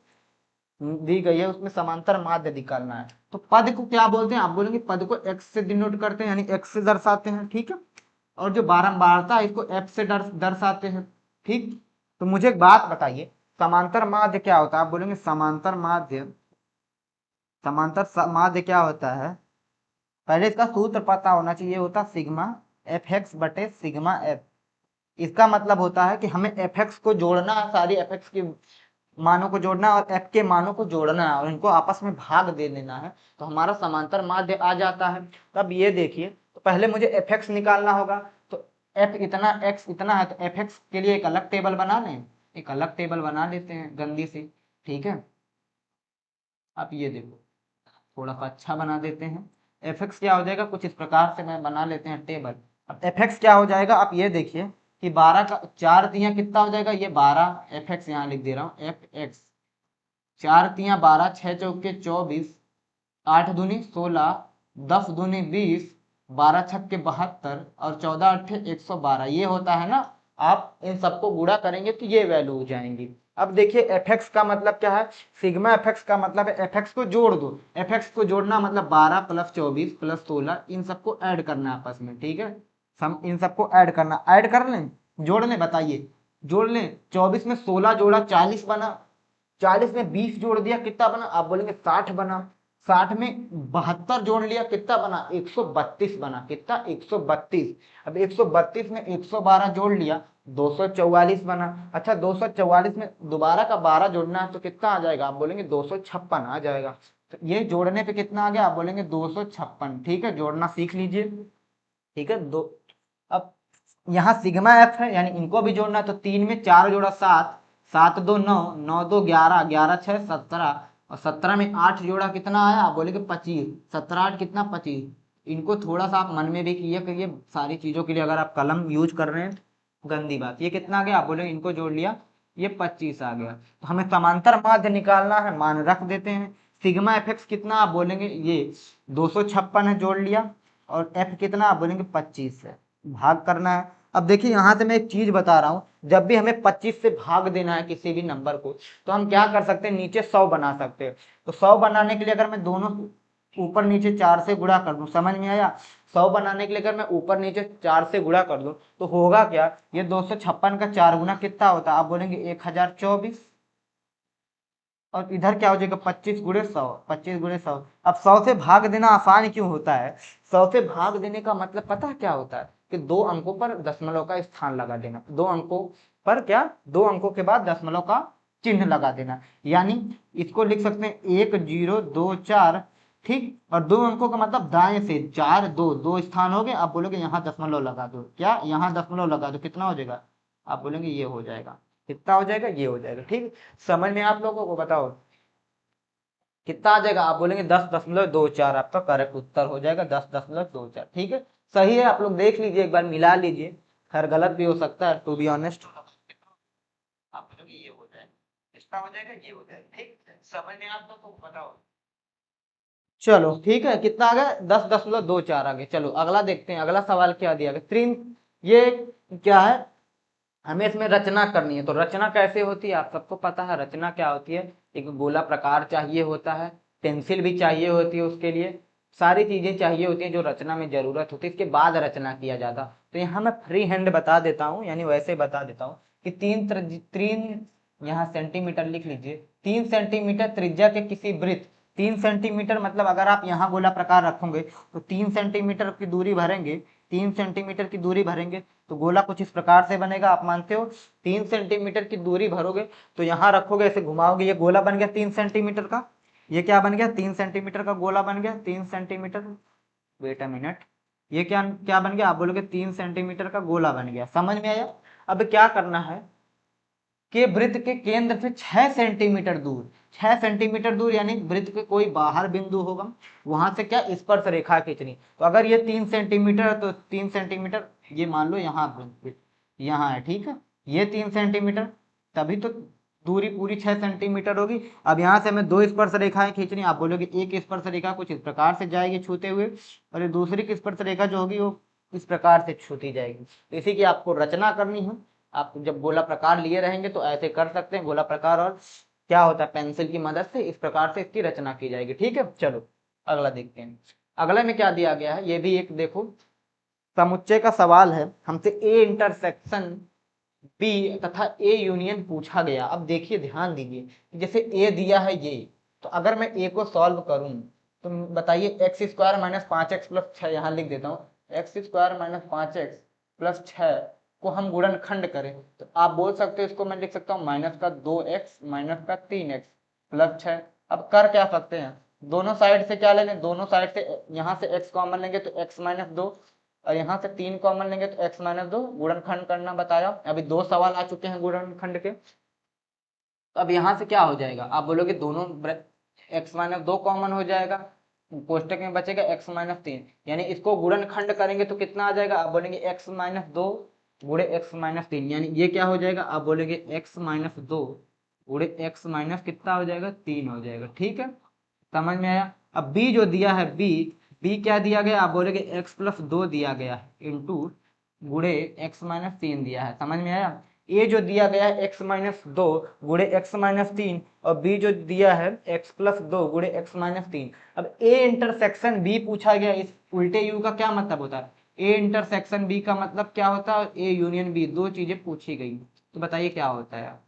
दी गई है, उसमें समांतर माध्य निकालना है। तो पद को क्या बोलते हैं, आप बोलेंगे पद को एक्स से डिनोट करते हैं, यानी एक्स से दर्शाते हैं। ठीक है, और जो बारंबारता है इसको एफ से दर्शाते हैं। ठीक, तो मुझे एक बात बताइए, समांतर माध्य क्या होता है, आप बोलेंगे समांतर माध्य, समांतर माध्य क्या होता है, पहले इसका सूत्र पता होना चाहिए, होता सिग्मा एफ एक्स बटे सिग्मा एफ। इसका मतलब होता है कि हमें एफ एक्स को जोड़ना है, सारी एफ एक्स की मानों को जोड़ना है, और एफ के मानों को जोड़ना है, और इनको आपस में भाग दे देना है, तो हमारा समांतर माध्य आ जाता है। तब ये देखिए, तो पहले मुझे एफ एक्स निकालना होगा, तो एफ इतना एक्स इतना है, तो एफ एक्स के लिए एक अलग टेबल बना लें, एक अलग टेबल बना लेते हैं गंदी सी। ठीक है, अब ये देखो, थोड़ा सा अच्छा बना देते हैं। एफ एक्स क्या हो जाएगा, कुछ इस प्रकार से मैं बना लेते हैं टेबल। अब एफ एक्स क्या हो जाएगा, आप ये देखिए कि 12 का 4 तिया कितना हो जाएगा, ये 12, एफ एक्स यहाँ लिख दे रहा हूँ, एफ एक्स 4 तिया 12, 6 चौके 24, 8 दूनी 16, 10 दूनी 20, 12 छक्के 72 और 14 अट्ठे 112, ये होता है ना। आप इन सबको गुणा करेंगे तो ये वैल्यू हो जाएंगी। अब देखिए एफ एक्स का मतलब क्या है, सिग्मा एफ एक्स का मतलब है एफ एक्स को जोड़ दो। एफ एक्स को जोड़ना मतलब 12 प्लस 24 प्लस 16, इन सबको ऐड करना आपस में, ठीक है। हम इन सबको ऐड करना, ऐड कर लें जोड़ लें, बताइए जोड़ लें। 24 में 16 जोड़ा 40 बना, 40 में 20 जोड़ दिया कितना बना, आप बोलेंगे 60 बना। 60 में 72 जोड़ लिया कितना बना, 132 बना, कितना 132। अब 132 में 112 जोड़ लिया 244 बना। अच्छा 244 में दोबारा का 12 जोड़ना है तो कितना आ जाएगा, आप बोलेंगे 256 आ जाएगा। तो ये जोड़ने पे कितना आ गया, आप बोलेंगे 256, ठीक है, जोड़ना सीख लीजिए, ठीक है। दो, अब यहाँ सिग्मा एफ है यानी इनको भी जोड़ना है, तो 3 में 4 जोड़ा 7, 7 2 9, 9 2 11, 11 6 17, और 17 में 8 जोड़ा कितना आया, आप बोलेंगे 25, 17 8 कितना 25। इनको थोड़ा सा आप मन में भी किया करिए, सारी चीजों के लिए अगर आप कलम यूज कर रहे हैं तो गंदी बात। ये कितना आ गया, आप बोलेंगे इनको जोड़ लिया ये 25 आ गया। तो हमें समांतर माध्य निकालना है, मान रख देते हैं। सिग्मा एफ एक्स कितना, आप बोलेंगे ये 256 है, जोड़ लिया, और एफ कितना, आप बोलेंगे 25 है, भाग करना है। अब देखिए यहाँ से मैं एक चीज बता रहा हूं, जब भी हमें 25 से भाग देना है किसी भी नंबर को, तो हम क्या कर सकते हैं, नीचे 100 बना सकते हैं। तो 100 बनाने के लिए अगर मैं दोनों ऊपर नीचे 4 से गुणा कर दूं, समझ में आया। 100 बनाने के लिए अगर मैं ऊपर नीचे 4 से गुणा कर दूं तो होगा क्या, ये 256 का 4 गुना कितना होता है, आप बोलेंगे 1024, और इधर क्या हो जाएगा 25 गुणे 100, 25 गुणे 100। अब 100 से भाग देना आसान क्यों होता है, 100 से भाग देने का मतलब पता है क्या होता है, कि दो अंकों पर दशमलव का स्थान लगा देना। दो अंकों पर क्या, दो अंकों के बाद दशमलव का चिन्ह लगा देना। यानी इसको लिख सकते हैं 1024, ठीक, और दो अंकों का मतलब दाएं से 4 2, दो स्थान हो गए। आप बोलोगे यहाँ दशमलव लगा दो, क्या यहाँ दशमलव लगा दो, कितना हो जाएगा, आप बोलेंगे ये हो जाएगा, कितना हो जाएगा, ये हो जाएगा, ठीक। समझ में आप लोगों को, बताओ कितना आ जाएगा, आप बोलेंगे 10.24, आपका करेक्ट उत्तर हो जाएगा 10.24, ठीक है। सही है, आप लोग देख लीजिए एक बार मिला लीजिए, खैर गलत भी हो सकता है, टू बी ऑनेस्ट। आप बोलोगे ये हो जाएगा, कितना हो जाएगा, ये हो जाएगा, ठीक। समझ में आप लोगों को, बताओ। चलो ठीक है, कितना आ गया, 10.24 आ गए। चलो अगला देखते हैं, अगला सवाल क्या दिया गया, त्रिन, ये क्या है, हमें इसमें रचना करनी है। तो रचना कैसे होती है, आप सबको पता है रचना क्या होती है, एक गोला प्रकार चाहिए होता है, पेंसिल भी चाहिए होती है, उसके लिए सारी चीजें चाहिए होती हैं जो रचना में जरूरत होती है, इसके बाद रचना किया जाता। तो यहाँ मैं फ्री हैंड बता देता हूँ, यानी वैसे बता देता हूँ कि 3 यहाँ सेंटीमीटर लिख लीजिए, 3 सेंटीमीटर त्रिज्या के किसी वृत्त, 3 सेंटीमीटर मतलब अगर आप यहाँ गोला प्रकार रखोगे तो 3 सेंटीमीटर की दूरी भरेंगे, 3 सेंटीमीटर की दूरी भरेंगे तो गोला कुछ इस प्रकार से बनेगा, आप मानते हो। 3 सेंटीमीटर की दूरी भरोगे तो यहाँ रखोगे, ऐसे घुमाओगे, ये गोला बन गया 3 सेंटीमीटर का। ये क्या बन गया, 3 सेंटीमीटर का गोला बन गया, 3 सेंटीमीटर, वेट अ मिनट, ये क्या क्या बन गया, आप बोलोगे 3 सेंटीमीटर का गोला बन गया, समझ में आया। अब क्या करना है कि वृत्त के केंद्र से 6 सेंटीमीटर दूर, 6 सेंटीमीटर दूर यानी वृत्त के कोई बाहर बिंदु होगा, वहां से क्या स्पर्श रेखा खींचनी। तो अगर ये 3 सेंटीमीटर है तो 3 सेंटीमीटर, ये मान लो यहाँ वृत्त यहाँ है, ठीक है, ये 3 सेंटीमीटर, तभी तो दूरी पूरी 6 सेंटीमीटर होगी। अब यहाँ से हमें दो स्पर्श रेखाएं खींचनी, आप बोलोगे एक स्पर्श रेखा कुछ इस प्रकार से जाएगी छूते हुए, और ये दूसरी की स्पर्श रेखा जो होगी वो इस प्रकार से छूती जाएगी। तो इसी की आपको रचना करनी है। आप जब गोला प्रकार लिए रहेंगे तो ऐसे कर सकते हैं गोला प्रकार, और क्या होता है पेंसिल की मदद से इस प्रकार से इसकी रचना की जाएगी, ठीक है। चलो अगला देखते हैं, अगला में क्या दिया गया है, ये भी एक देखो समुच्चय का सवाल है, हमसे ए इंटरसेक्शन बी तथा ए यूनियन पूछा गया। अब देखिए ध्यान दीजिए, जैसे ए दिया है ये, तो अगर मैं ए को सॉल्व करूं तो बताइए x² माइनस 5x प्लस 6, यहाँ लिख देता हूँ x² माइनस 5x प्लस 6 को हम गुणनखंड करें तो आप बोल सकते हो, इसको मैं लिख सकता हूँ माइनस का 2x माइनस का 3x प्लस 6। अब कर क्या सकते हैं, दोनों साइड से क्या ले लें, दोनों साइड से यहाँ से x कॉमन लेंगे तो x माइनस 2, और यहाँ से 3 कॉमन लेंगे तो x माइनस 2, गुणनखंड करना बताया। अभी दो सवाल आ चुके हैं गुणनखंड के, तो अब यहाँ से क्या हो जाएगा, आप बोलोगे दोनों x माइनस 2 कॉमन हो जाएगा, कोष्टक में बचेगा x माइनस 3, यानी इसको गुणनखंड करेंगे तो कितना आ जाएगा, आप बोलेंगे x माइनस 2 गुणे x माइनस 3, यानी ये क्या हो जाएगा, आप बोलेंगे x माइनस 2 गुणे x माइनस कितना हो जाएगा 3 हो जाएगा, ठीक है। समझ में आया। अब b जो दिया है b बी क्या दिया गया, आप बोलेंगे x+2 दिया गया है इंटू गुणे x-3 दिया है, समझ में आया। ए जो दिया गया है x-2 गुणे x-3 और बी जो दिया है x+2 गुणे x-3। अब ए इंटरसेक्शन बी पूछा गया, इस उल्टे यू का क्या मतलब होता है, ए इंटरसेक्शन बी का मतलब क्या होता है, ए यूनियन बी, दो चीजें पूछी गई, तो बताइए क्या होता है।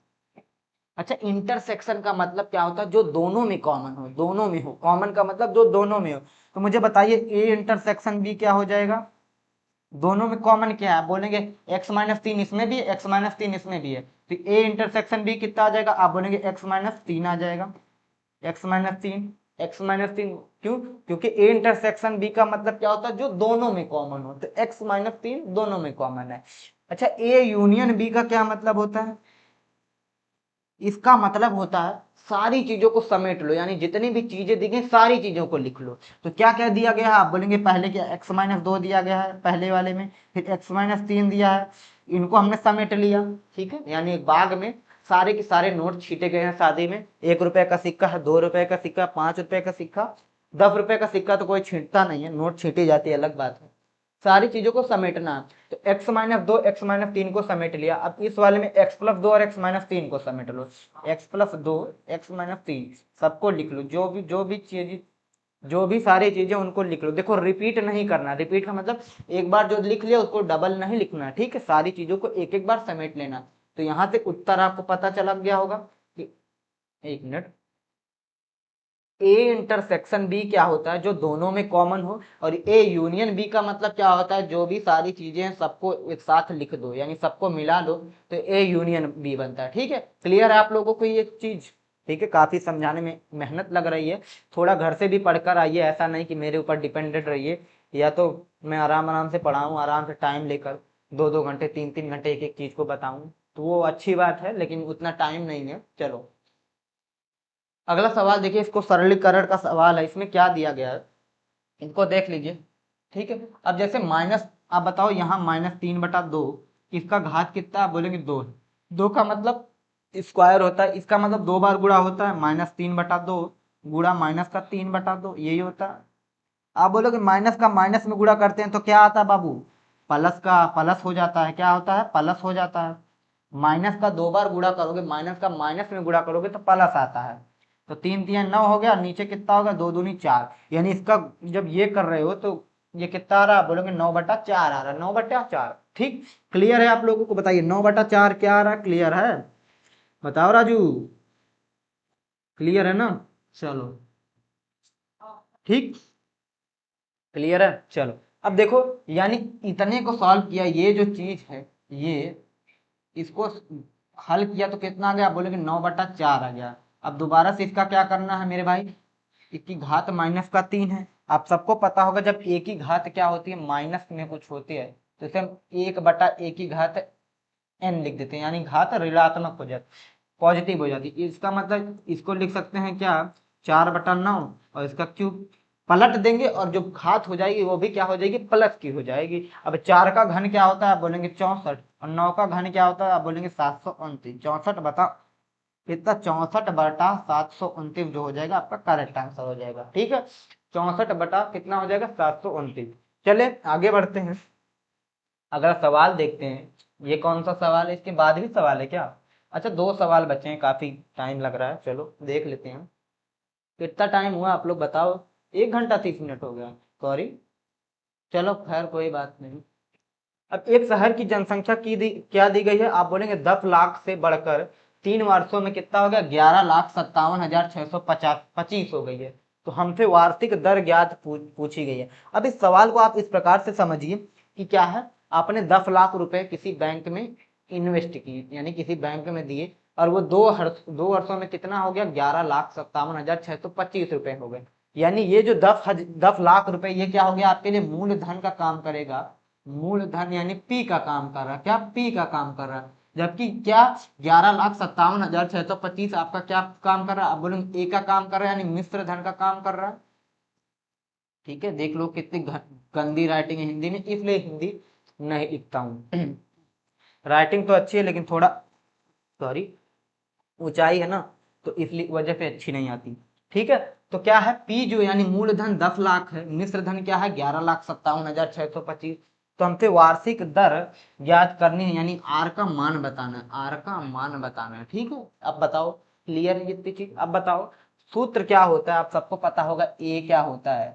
अच्छा, इंटरसेक्शन का मतलब क्या होता है, जो दोनों में कॉमन हो, दोनों में हो, कॉमन का मतलब जो दोनों में हो। तो मुझे बताइए ए इंटरसेक्शन बी क्या हो जाएगा, दोनों में कॉमन क्या है, बोलेंगे x-3 इसमें भी है, x-3 इसमें भी है, तो ए इंटरसेक्शन बी कितना आ जाएगा, आप बोलेंगे x-3 आ जाएगा, x-3, x-3 क्यों, क्योंकि ए इंटरसेक्शन बी का मतलब क्या होता है, जो दोनों में कॉमन हो, तो x-3 दोनों में कॉमन है। अच्छा, ए यूनियन बी का क्या मतलब होता है, इसका मतलब होता है सारी चीजों को समेट लो, यानी जितनी भी चीजें दी गई सारी चीजों को लिख लो। तो क्या क्या दिया गया है, आप बोलेंगे पहले क्या x-2 दिया गया है पहले वाले में, फिर x-3 दिया है, इनको हमने समेट लिया, ठीक है, यानी एक बाग में सारे के सारे नोट छीटे गए हैं शादी में, 1 रुपए का सिक्का है, 2 रुपए का सिक्का, 5 रुपए का सिक्का, 10 रुपए का सिक्का तो कोई छींटता नहीं है, नोट छीटी जाती है अलग बात है, सारी चीजों को समेटना है। तो x-2 x-3 को समेट लिया, अब इस वाले में x+2 और x-3 को समेट लो, x+2 x-3 सबको लिख लो, जो भी चीज, जो भी सारी चीजें उनको लिख लो। देखो रिपीट नहीं करना, रिपीट का मतलब एक बार जो लिख लिया उसको डबल नहीं लिखना, ठीक है, सारी चीजों को एक एक बार समेट लेना। तो यहां से उत्तर आपको पता चला गया होगा कि, एक मिनट, ए इंटरसेक्शन बी क्या होता है, जो दोनों में कॉमन हो, और ए यूनियन बी का मतलब क्या होता है, जो भी सारी चीजें हैं सबको एक साथ लिख दो, यानी सबको मिला दो, तो ए यूनियन बी बनता है। ठीक है, क्लियर है आप लोगों को ये चीज, ठीक है, काफी समझाने में मेहनत लग रही है, थोड़ा घर से भी पढ़कर आइए, ऐसा नहीं कि मेरे ऊपर डिपेंडेंट रहिए, या तो मैं आराम आराम से पढ़ाऊँ, आराम से टाइम लेकर 2-2 घंटे 3-3 घंटे एक एक चीज को बताऊं, तो वो अच्छी बात है, लेकिन उतना टाइम नहीं है। चलो अगला सवाल देखिए, इसको सरलीकरण का सवाल है, इसमें क्या दिया गया है इनको देख लीजिए। ठीक है, अब जैसे माइनस, आप बताओ यहाँ -3/2, इसका घात कितना, आप बोलेंगे 2, 2 का मतलब स्क्वायर होता है, इसका मतलब 2 बार गुणा होता है, -3/2 गुणा -3/2, यही होता है। आप बोलोगे माइनस का माइनस में गुणा करते हैं तो क्या आता है बाबू, प्लस का प्लस हो जाता है, क्या होता है, प्लस हो जाता है। माइनस का 2 बार गुणा करोगे, माइनस का माइनस में गुणा करोगे तो प्लस आता है। तो 3×3 = 9 हो गया, नीचे कितना होगा, 2×2 = 4, यानी इसका जब ये कर रहे हो तो ये कितना आ रहा है, बोलोगे 9/4 आ रहा है, 9/4। ठीक, क्लियर है आप लोगों को, बताइए 9/4 क्या आ रहा है, क्लियर है, बताओ राजू, क्लियर है ना, चलो ठीक, क्लियर है। चलो अब देखो, यानी इतने को सॉल्व किया, ये जो चीज है ये, इसको हल किया तो कितना आ गया, बोलेंगे 9/4 आ गया। अब दोबारा से इसका क्या करना है मेरे भाई, एक की घात -3 है, आप सबको पता होगा जब एक की घात क्या होती है, माइनस में कुछ होती है, तो इसे हम 1/1 n लिख देते हैं, यानी घात ऋणात्मक हो जाती, पॉजिटिव हो जाती है, इसका मतलब इसको लिख सकते हैं क्या, 4/9, और इसका क्यूब पलट देंगे, और जो घात हो जाएगी वो भी क्या हो जाएगी, प्लस की हो जाएगी। अब 4 का घन क्या होता है, आप बोलेंगे 64, और 9 का घन क्या होता है, आप बोलेंगे 729, 64 बता कितना, 64/729 जो हो जाएगा आपका करेक्ट आंसर हो जाएगा। ठीक है, 64 बटा कितना हो जाएगा, 729। चले आगे बढ़ते हैं, अगला सवाल देखते हैं, ये कौन सा सवाल है, इसके बाद भी सवाल है क्या, अच्छा 2 सवाल बचे हैं, काफी टाइम लग रहा है, चलो देख लेते हैं। कितना टाइम हुआ आप लोग बताओ, 1 घंटा 30 मिनट हो गया, सॉरी, चलो खैर कोई बात नहीं। अब एक शहर की जनसंख्या क्या दी गई है, आप बोलेंगे 10 लाख से बढ़कर 3 वर्षों में कितना हो गया, 11,57,625 हो गई है। तो हमसे वार्षिक दर ज्ञात पूछी गई है। अब इस सवाल को आप इस प्रकार से समझिए कि क्या है, आपने 10 लाख रुपए किसी बैंक में इन्वेस्ट किए, यानी किसी बैंक में दिए, और वो 2 वर्षों में कितना हो गया, 11,57,625 रुपए हो गए। यानी ये जो 10 लाख रुपए, ये क्या हो गया आपके लिए, मूलधन का काम करेगा, मूलधन यानी पी का काम कर रहा है, क्या पी का काम कर रहा है, जबकि क्या 11,57,625 आपका क्या काम कर रहा है, अब बोलेंगे ए का काम कर रहा है, यानी मिश्र धन का काम कर रहा है। ठीक है, देख लो कितनी गंदी राइटिंग है हिंदी में, इसलिए हिंदी नहीं लिखता हूँ। राइटिंग तो अच्छी है लेकिन थोड़ा, सॉरी, ऊंचाई है ना, तो इसलिए वजह से अच्छी नहीं आती। ठीक है, तो क्या है पी जो यानी मूलधन 10 लाख है, मिश्र धन क्या है 11,57,625। तो हमसे वार्षिक दर ज्ञात करनी है, यानी आर का मान बताना है, आर का मान बताना है। ठीक है, अब बताओ क्लियर है जितनी चीज। अब बताओ सूत्र क्या होता है, आप सबको पता होगा ए क्या होता है,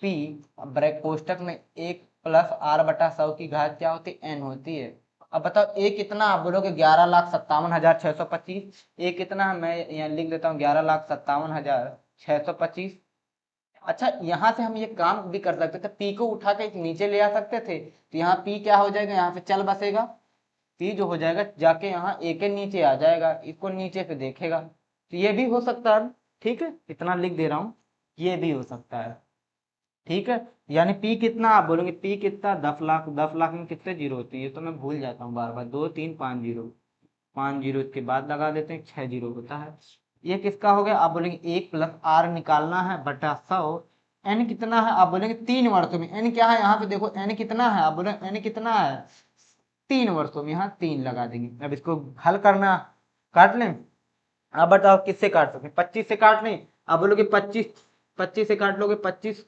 पी ब्रैकेट कोष्टक में 1 + r/100 की घात क्या होती है, एन होती है। अब बताओ ए कितना, आप बोलोगे 11,57,625। ए कितना है, मैं यहाँ लिख देता हूँ 11,57,625। अच्छा यहाँ से हम ये काम भी कर सकते थे, पी को उठा के नीचे ले आ सकते थे, तो यहाँ पी क्या हो जाएगा, यहाँ पे चल बसेगा, पी जो हो जाएगा जाके यहाँ ए के नीचे आ जाएगा, इसको नीचे से देखेगा, तो ये भी हो सकता है। ठीक है, इतना लिख दे रहा हूँ, ये भी हो सकता है। ठीक है, यानी पी कितना, आप बोलोगे पी कितना 10 लाख, 10 लाख में कितने जीरो होती है, तो मैं भूल जाता हूँ बार बार, 2 3 5 जीरो, 5 जीरो इसके बाद लगा देते हैं, 6 जीरो होता है। ये किसका हो गया, आप बोलेंगे 1 + r निकालना है बटा 100। एन कितना है, आप बोलेंगे 3 वर्षों में, एन क्या है, यहाँ पे देखो एन कितना है, आप बोलेंगे एन कितना है 3 वर्षों में, यहाँ 3 लगा देंगे। अब इसको हल करना, काट लें। अब बताओ किससे काट सकते हैं, 25 से काट लें। आप बोलोगे 25, 25 से काट लोगे, 25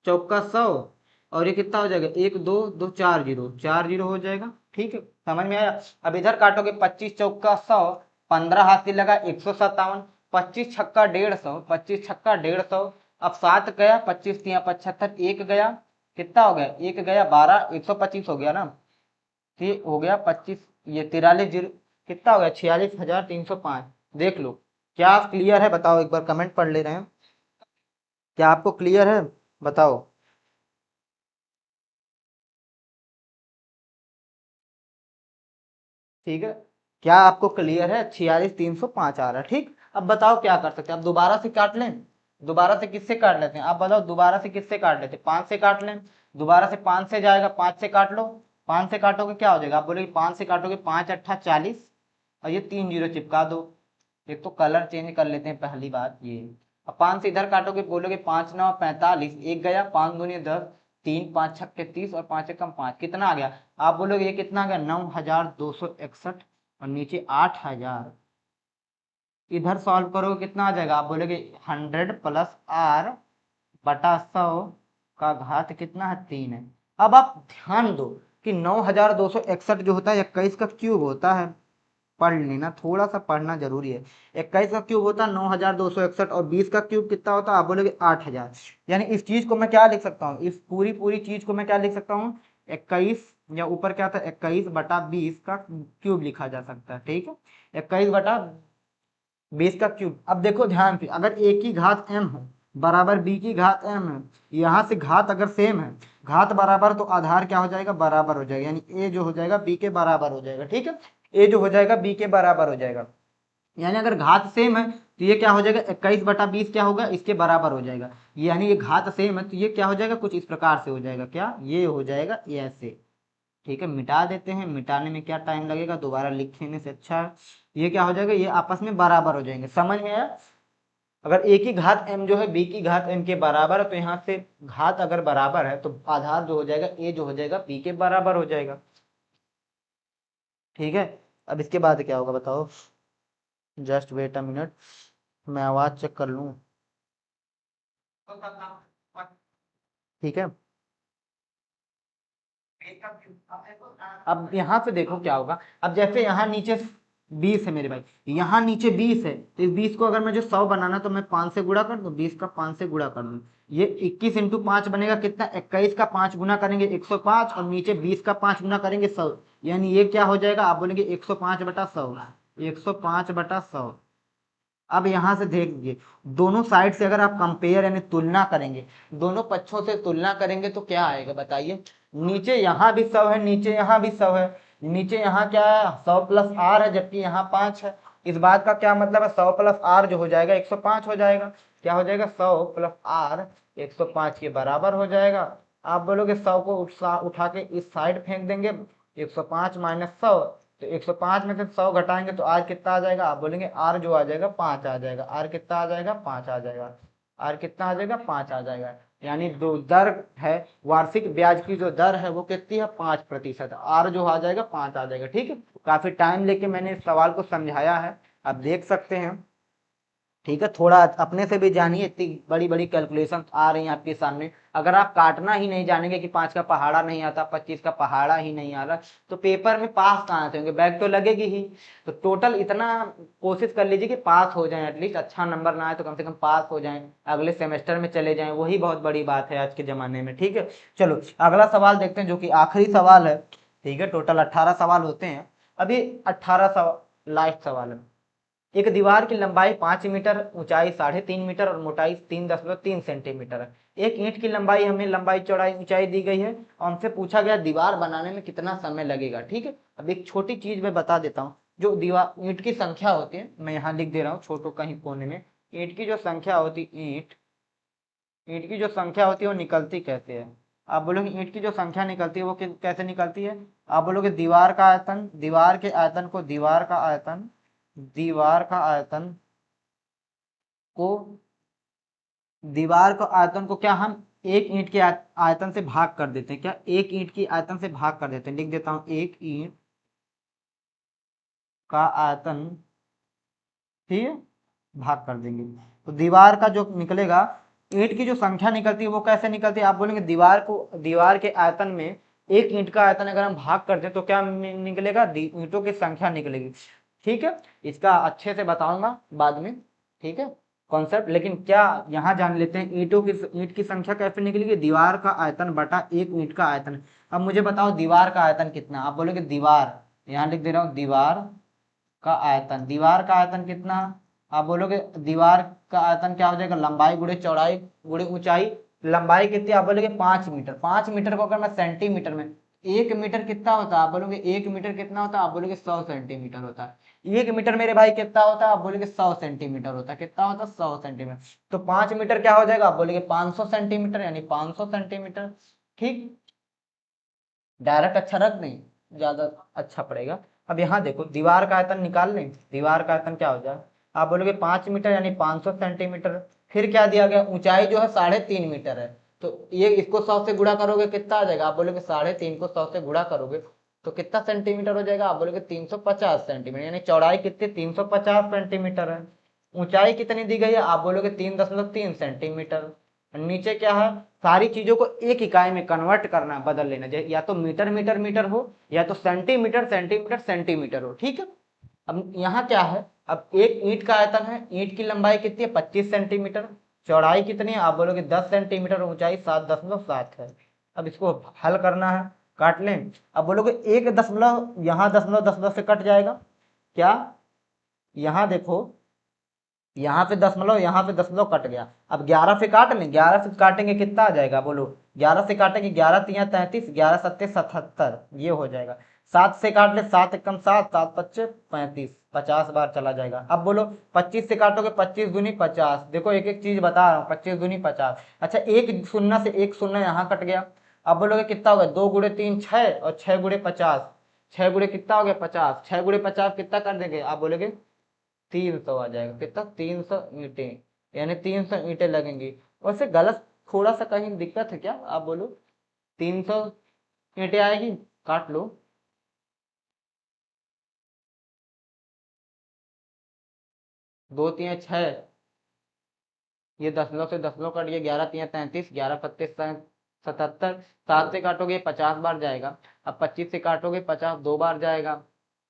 चौका 100, और ये कितना हो जाएगा 1 2 2 4 जीरो, 4 जीरो हो जाएगा। ठीक है, समझ में आया। अब इधर काटोगे 25 चौका 100, 15 हाथ से लगा 157, 25 छक्का 150, 25 छक्का 150। अब 7 गया, 25 तिया 75, 1 गया, कितना हो गया 1 गया 12, 125 हो गया ना, ये हो गया 25, ये 43 जीरो, कितना हो गया 46,305। देख लो क्या क्लियर है, बताओ एक बार कमेंट पढ़ ले रहे हैं, क्या आपको क्लियर है, बताओ। ठीक है, क्या आपको क्लियर है, 46,305 आ रहा है। ठीक, अब बताओ क्या कर सकते हैं, अब दोबारा से काट लें, दोबारा से किससे काट लेते हैं, आप बताओ दोबारा से किससे काट लेते हैं, 5 से काट लें, दोबारा से 5 से जाएगा, 5 से काट लो, 5 से काटोगे क्या हो जाएगा, आप बोलोगे 5 से काटोगे 5 8 40, और ये 3 जीरो चिपका दो। एक तो कलर चेंज कर लेते हैं पहली बात ये। अब 5 से इधर काटोगे, बोलोगे 5 9 45, 1 गया, 5 दूनी 10, 3 5 छक्के 30, और 5 एकम 5, कितना आ गया, आप बोलोगे ये कितना आ गया 9,261, और नीचे 8,000। इधर सॉल्व करोगे कितना आ जाएगा, आप बोलोगे 100 + r/100 का घात कितना है 3 है। अब आप ध्यान दो कि 9,261 जो होता है 21 का क्यूब होता है, पढ़ लेना, थोड़ा सा पढ़ना जरूरी है। 21 का क्यूब होता है 9,261, और 20 का क्यूब कितना होता है, आप बोलोगे 8,000। यानी इस चीज को मैं क्या लिख सकता हूँ, इस पूरी पूरी चीज को मैं क्या लिख सकता हूँ, 21, या ऊपर क्या था 21/20 का क्यूब लिखा जा सकता है। ठीक है, 21/20 का क्यूब। अब देखो ध्यान से, अगर a की घात m है बराबर b की घात m है, यहाँ से घात अगर सेम है, घात बराबर, तो आधार क्या हो जाएगा, बराबर हो जाएगा, यानी a जो हो जाएगा b के बराबर हो जाएगा। ठीक है, a जो हो जाएगा b के बराबर हो जाएगा, यानी अगर घात सेम है तो ये क्या हो जाएगा 21/20 क्या होगा, इसके बराबर हो जाएगा। यानी ये घात सेम है तो ये क्या हो जाएगा, कुछ इस प्रकार से हो जाएगा, क्या ये हो जाएगा ऐसे। ठीक है, मिटा देते हैं, मिटाने में क्या टाइम लगेगा, दोबारा लिखने से अच्छा है। ये क्या हो जाएगा, ये आपस में बराबर हो जाएंगे, समझ में आया। अगर a की घात m जो है b की घात m के बराबर है, तो यहाँ से घात अगर बराबर है तो आधार जो हो जाएगा a जो हो जाएगा b के बराबर हो जाएगा। ठीक है, अब इसके बाद क्या होगा बताओ, जस्ट वेट अ मिनट, मैं आवाज चेक कर लूँ। ठीक है, अब यहाँ पे देखो क्या होगा, अब जैसे यहाँ नीचे 20 है मेरे भाई, यहाँ नीचे 20 है, तो इस 20 को अगर मुझे 100 बनाना तो मैं 5 से गुणा कर दूं, 20 का 5 से गुणा कर दूं, ये 21 × 5 बनेगा कितना, 21 का 5 गुना करेंगे 105, और नीचे 20 का 5 गुना करेंगे 100, यानी ये क्या हो जाएगा, आप बोलेंगे 105/100, 105/100। अब यहाँ से देख लीजिए, दोनों साइड से अगर आप कंपेयर यानी तुलना करेंगे, दोनों पक्षों से तुलना करेंगे तो क्या आएगा बताइए, नीचे यहाँ भी 100 है, नीचे यहाँ भी 100 है, नीचे यहाँ क्या है 100 + r है, जबकि यहाँ 5 है। इस बात का क्या मतलब है, 100 + r जो हो जाएगा 105 हो जाएगा, क्या हो जाएगा 100 + r 105 के बराबर हो जाएगा। आप बोलोगे 100 को उठा के इस साइड फेंक देंगे, 105 - 100, तो 105 में से 100 घटाएंगे तो आर कितना आ जाएगा, आप बोलेंगे आर जो आ जाएगा 5 आ जाएगा, आर कितना आ जाएगा 5 आ जाएगा, आर कितना आ जाएगा 5 आ जाएगा। यानी जो दर है, वार्षिक ब्याज की जो दर है वो कितनी है 5%, आर जो आ जाएगा 5 आ जाएगा। ठीक है, काफी टाइम लेके मैंने इस सवाल को समझाया है, आप देख सकते हैं। ठीक है, थोड़ा अपने से भी जानिए, इतनी बड़ी बड़ी कैलकुलेशन आ रही हैं आपके सामने। अगर आप काटना ही नहीं जानेंगे कि 5 का पहाड़ा नहीं आता, 25 का पहाड़ा ही नहीं आ रहा, तो पेपर में पास कहाँ से होंगे, बैक तो लगेगी ही। तो टोटल इतना कोशिश कर लीजिए कि पास हो जाए, एटलीस्ट अच्छा नंबर ना आए तो कम से कम पास हो जाएं, अगले सेमेस्टर में चले जाएं, वही बहुत बड़ी बात है आज के ज़माने में। ठीक है, चलो अगला सवाल देखते हैं, जो कि आखिरी सवाल है। ठीक है, टोटल 18 सवाल होते हैं, अभी 18 सवाल लास्ट सवाल है। एक दीवार की लंबाई 5 मीटर, ऊंचाई 3.5 मीटर और मोटाई 3.3 सेंटीमीटर है। एक ईंट की लंबाई, हमें लंबाई चौड़ाई ऊंचाई दी गई है और हमसे पूछा गया दीवार बनाने में कितना समय लगेगा। ठीक है, अब एक छोटी चीज मैं बता देता हूँ, जो दीवार ईंट की संख्या होती है, मैं यहाँ लिख दे रहा हूँ छोटो कहीं कोने में, ईंट की जो संख्या होती, ईंट की जो संख्या होती है वो निकलती कैसे है। आप बोलोगे ईंट की जो संख्या निकलती है वो कैसे निकलती है। आप बोलोगे दीवार का आयतन, दीवार के आयतन को, दीवार का आयतन को दीवार का आयतन को क्या हम एक ईंट के आयतन से भाग कर देते हैं, क्या एक ईंट की आयतन से भाग कर देते हैं, लिख देता हूं एक ईंट का आयतन, ठीक है, भाग कर देंगे तो दीवार का जो निकलेगा, ईंट की जो संख्या निकलती है वो कैसे निकलती है। आप बोलेंगे दीवार के आयतन में एक ईंट का आयतन अगर हम भाग करते हैं तो क्या निकलेगा, ईंटों की संख्या निकलेगी। ठीक है, इसका अच्छे से बताऊंगा बाद में, ठीक है, कॉन्सेप्ट। लेकिन क्या यहाँ जान लेते हैं ईंट की संख्या कैसे निकलेगी, दीवार का आयतन बटा एक ईंट का आयतन। अब मुझे बताओ दीवार का आयतन कितना। आप बोलोगे दीवार, यहाँ लिख दे रहा हूँ दीवार का आयतन, दीवार का आयतन कितना। आप बोलोगे दीवार का आयतन क्या हो जाएगा, लंबाई गुणे चौड़ाई गुणे ऊंचाई। लंबाई कितनी, आप बोलोगे 5 मीटर, 5 मीटर को अगर मैं सेंटीमीटर में, 1 मीटर कितना होता है, आप बोलोगे 1 मीटर कितना होता है, आप बोलोगे 100 सेंटीमीटर होता है। 1 मीटर मेरे भाई कितना होता है, आप बोलोगे 100 सेंटीमीटर होता है, कितना होता है 100 सेंटीमीटर। तो 5 मीटर क्या हो जाएगा, आप बोलोगे 500 सेंटीमीटर, यानी 500 सेंटीमीटर। ठीक, डायरेक्ट अच्छा रख नहीं, ज्यादा अच्छा पड़ेगा। अब यहाँ देखो दीवार का आयतन निकाल लें, दीवार का आयतन क्या हो जाए, आप बोलोगे 5 मीटर यानी 500 सेंटीमीटर। फिर क्या दिया गया, ऊंचाई जो है 3.5 मीटर है, तो ये इसको 100 से गुणा करोगे कितना आ जाएगा, आप बोलोगे 3.5 को 100 से गुणा करोगे तो कितना सेंटीमीटर हो जाएगा, आप बोलोगे 350 सेंटीमीटर, यानी चौड़ाई कितनी 350 सेंटीमीटर है। ऊंचाई कितनी दी गई है, आप बोलोगे 3.3 सेंटीमीटर। नीचे क्या है, सारी चीजों को एक इकाई में कन्वर्ट करना, बदल लेना, या तो मीटर मीटर मीटर हो, या तो सेंटीमीटर सेंटीमीटर सेंटीमीटर हो। ठीक है, अब यहाँ क्या है, अब एक ईंट का आयतन है, ईंट की लंबाई कितनी है 25 सेंटीमीटर, चौड़ाई कितनी है, आप बोलोगे 10 सेंटीमीटर, ऊंचाई 7.7 है। अब इसको हल करना है, काट लें। अब बोलोगे एक दशमलव, यहाँ दशमलव दशमलव से कट जाएगा क्या, यहाँ देखो, यहाँ पे दशमलव, यहाँ पे दशमलव कट गया। अब 11 से काट लें, 11 से काटेंगे कितना आ जाएगा, बोलो 11 से काटेंगे, 11 तिया 33, 11 सत्ते 77, ये हो जाएगा। 7 से काट ले, 7 एकम 7, 7 पच्चे 35, 50 बार चला जाएगा। अब बोलो 25 से काटोगे, 25 दूनी 50, देखो एक एक चीज बता रहा हूँ, 25 दूनी 50। अच्छा, एक शून्य से एक शून्य यहाँ कट गया। अब बोलोगे कितना हो गया, 2 गुणे 3 6 और 6 गुणे 50, 6 गुणे कितना हो गया 50, 6 गुणे 50 कितना कर देंगे, आप बोलोगे 300 आ जाएगा, कितना 300 ईंटें, यानी 300 ईंटें लगेंगी। वैसे गलत, थोड़ा सा कहीं दिक्कत है क्या, आप बोलो 300 ईंटें आएगी, काट लो। दो तिया 6, ये दशमलव से दशमलव कट गया, 11 तिया 33, 11 पत्ते 77, 7 से काटोगे 50 बार जाएगा। अब 25 से काटोगे 50 2 बार जाएगा।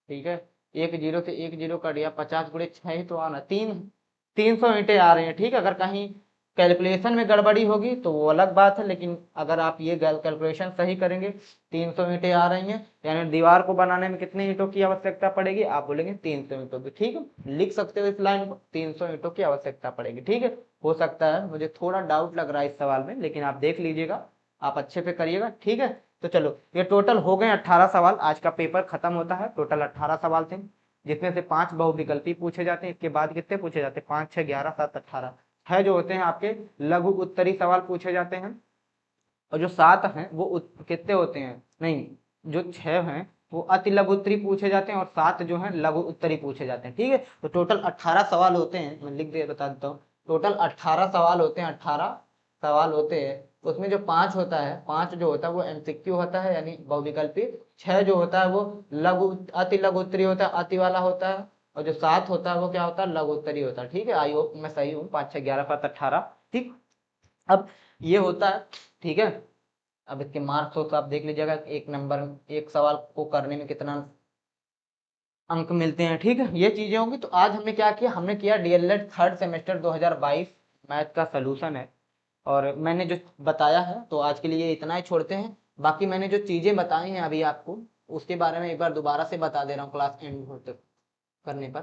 ठीक है, एक जीरो से एक जीरो कट गया, 50 गुणे 6 ही तो आना, 300 ईंटें आ रही हैं। ठीक है, अगर कहीं कैलकुलेशन में गड़बड़ी होगी तो वो अलग बात है, लेकिन अगर आप ये कैलकुलेशन सही करेंगे, 300 ईंटें आ रही हैं, यानी दीवार को बनाने में कितने ईंटों की आवश्यकता पड़ेगी, आप बोलेंगे 300 ईंटों की। ठीक है, लिख सकते हो इस लाइन को, 300 ईंटों की आवश्यकता पड़ेगी। ठीक है, हो सकता है मुझे थोड़ा डाउट लग रहा है इस सवाल में, लेकिन आप देख लीजिएगा, आप अच्छे से करिएगा। ठीक है, तो चलो ये टोटल हो गए 18 सवाल, आज का पेपर खत्म होता है। टोटल 18 सवाल थे, जिसमें से 5 बहुविकल्पी पूछे जाते हैं, इसके बाद कितने पूछे जाते हैं, 5 6 11 7 18, 6 जो होते हैं आपके लघु उत्तरी सवाल पूछे जाते हैं, और जो 7 हैं वो कितने होते हैं, नहीं, जो 6 हैं वो अति लघु उत्तरी पूछे जाते हैं, और 7 जो हैं लघु उत्तरी पूछे जाते हैं। ठीक है, तो टोटल 18 सवाल होते हैं, मैं लिख दे बता देता हूँ, टोटल 18 सवाल होते हैं, 18 सवाल होते हैं। उसमें जो 5 होता है, 5 जो होता है वो एमसीक्यू होता है, यानी बहुविकल्पी। 6 जो होता है वो लघु, अति लघु उत्तरी होता है, अति वाला होता है, और जो 7 होता है वो क्या होता है, लघुत्तरी होता है। ठीक है, आई होप मैं सही हूँ, 5 6 11 7 18। ठीक, अब ये होता है। ठीक है, अब इसके मार्क्स हो तो आप देख लीजिएगा, एक नंबर, एक सवाल को करने में कितना अंक मिलते हैं। ठीक है, ये चीजें होंगी। तो आज हमने क्या किया, हमने किया डीएलएड थर्ड सेमेस्टर 2022 मैथ का सोल्यूशन है। और मैंने जो बताया है, तो आज के लिए इतना ही छोड़ते हैं। बाकी मैंने जो चीजें बताई हैं अभी आपको, उसके बारे में एक बार दोबारा से बता दे रहा हूँ क्लास एंड होते करने पर।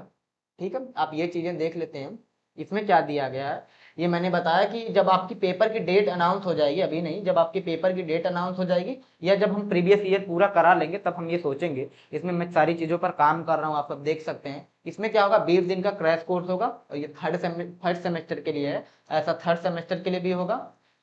ठीक है, आप ये चीजें देख लेते हैं। इसमें क्या दिया गया है, ये मैंने बताया कि जब आपकी पेपर की डेट अनाउंस हो जाएगी, अभी नहीं, जब आपकी पेपर की डेट अनाउंस हो जाएगी या जब हम प्रीवियस ईयर पूरा करा लेंगे तब हम ये सोचेंगे। इसमें मैं सारी चीजों पर काम कर रहा हूँ, आप सब देख सकते हैं। इसमें क्या होगा, 20 दिन का क्रैश कोर्स होगा, और ये थर्ड सेमेस्टर के लिए है, ऐसा थर्ड सेमेस्टर के लिए भी होगा।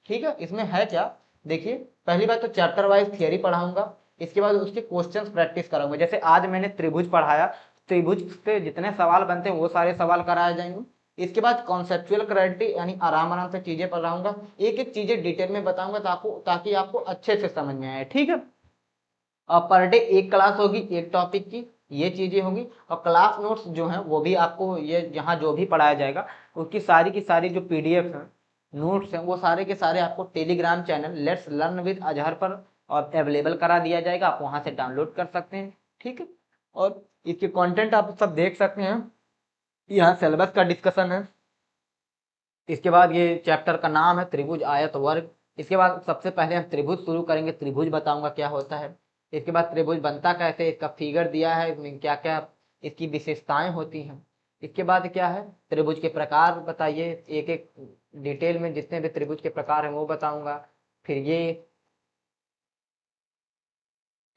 ठीक है, इसमें है क्या, देखिए, पहली बात तो चैप्टर वाइज थियरी पढ़ाऊंगा, इसके बाद उसके क्वेश्चंस प्रैक्टिस कराऊंगा। जैसे आज मैंने त्रिभुज पढ़ाया, त्रिभुज से जितने सवाल बनते हैं वो सारे सवाल कराए जाएंगे। इसके बाद कॉन्सेप्चुअल क्लैरिटी, यानी आराम आराम से चीजें पढ़ाऊंगा, एक एक चीजें डिटेल में बताऊंगा ताकि आपको अच्छे से समझ में आए। ठीक है, और पर डे एक क्लास होगी एक टॉपिक की, ये चीजें होंगी। और क्लास नोट्स जो हैं वो भी आपको, ये यहाँ जो भी पढ़ाया जाएगा उसकी सारी की सारी जो पीडीएफ है, नोट्स हैं, वो सारे के सारे आपको Telegram channel let's learn with Azhar पर और अवेलेबल करा दिया जाएगा, आप वहां से डाउनलोड कर सकते हैं। ठीक है, और इसके कंटेंट आप सब देख सकते हैं, यहाँ सिलेबस का डिस्कशन है। इसके बाद ये चैप्टर का नाम है त्रिभुज आयत वर्ग। इसके बाद सबसे पहले हम त्रिभुज शुरू करेंगे, त्रिभुज बताऊंगा क्या होता है। इसके बाद त्रिभुज बनता कैसे, इसका फिगर दिया है, इसमें क्या क्या इसकी विशेषताएं होती हैं। इसके बाद क्या है, त्रिभुज के प्रकार बताइए, एक एक डिटेल में जितने भी त्रिभुज के प्रकार हैं वो बताऊंगा। फिर ये,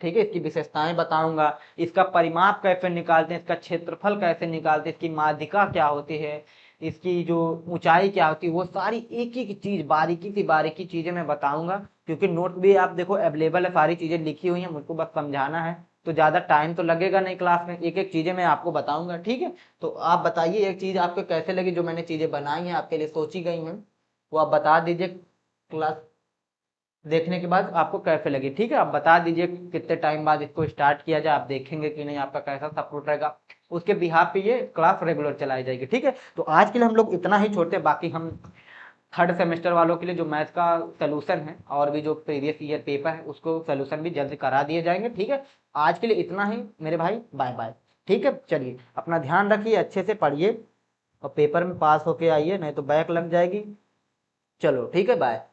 ठीक है, इसकी विशेषताएं बताऊंगा, इसका परिमाप कैसे निकालते हैं, इसका क्षेत्रफल कैसे निकालते हैं, इसकी माध्यिका क्या होती है, इसकी जो ऊंचाई क्या होती है, वो सारी एक एक चीज बारीकी से बारीकी चीजें मैं बताऊंगा। क्योंकि नोट भी आप देखो अवेलेबल है, सारी चीजें लिखी हुई हैं, मुझको बस समझाना है, तो ज्यादा टाइम तो लगेगा नहीं क्लास में, एक एक चीजें मैं आपको बताऊंगा। ठीक है, तो आप बताइए एक चीज आपको कैसे लगी, जो मैंने चीजें बनाई हैं आपके लिए सोची गई हैं, वो आप बता दीजिए क्लास देखने के बाद आपको कैसे लगी। ठीक है, आप बता दीजिए कितने टाइम बाद इसको स्टार्ट किया जाए, आप देखेंगे कि नहीं, आपका कैसा सपोर्ट रहेगा, उसके बिहाफ पे ये क्लास रेगुलर चलाई जाएगी। ठीक है, तो आज के लिए हम लोग इतना ही छोड़ते हैं। बाकी हम थर्ड सेमेस्टर वालों के लिए जो मैथ का सोल्यूशन है और भी जो प्रीवियस ईयर पेपर है उसको सोल्यूशन भी जल्द करा दिए जाएंगे। ठीक है, आज के लिए इतना ही मेरे भाई, बाय बाय। ठीक है, चलिए अपना ध्यान रखिए, अच्छे से पढ़िए और पेपर में पास होके आइए, नहीं तो बैक लग जाएगी। चलो ठीक है, बाय।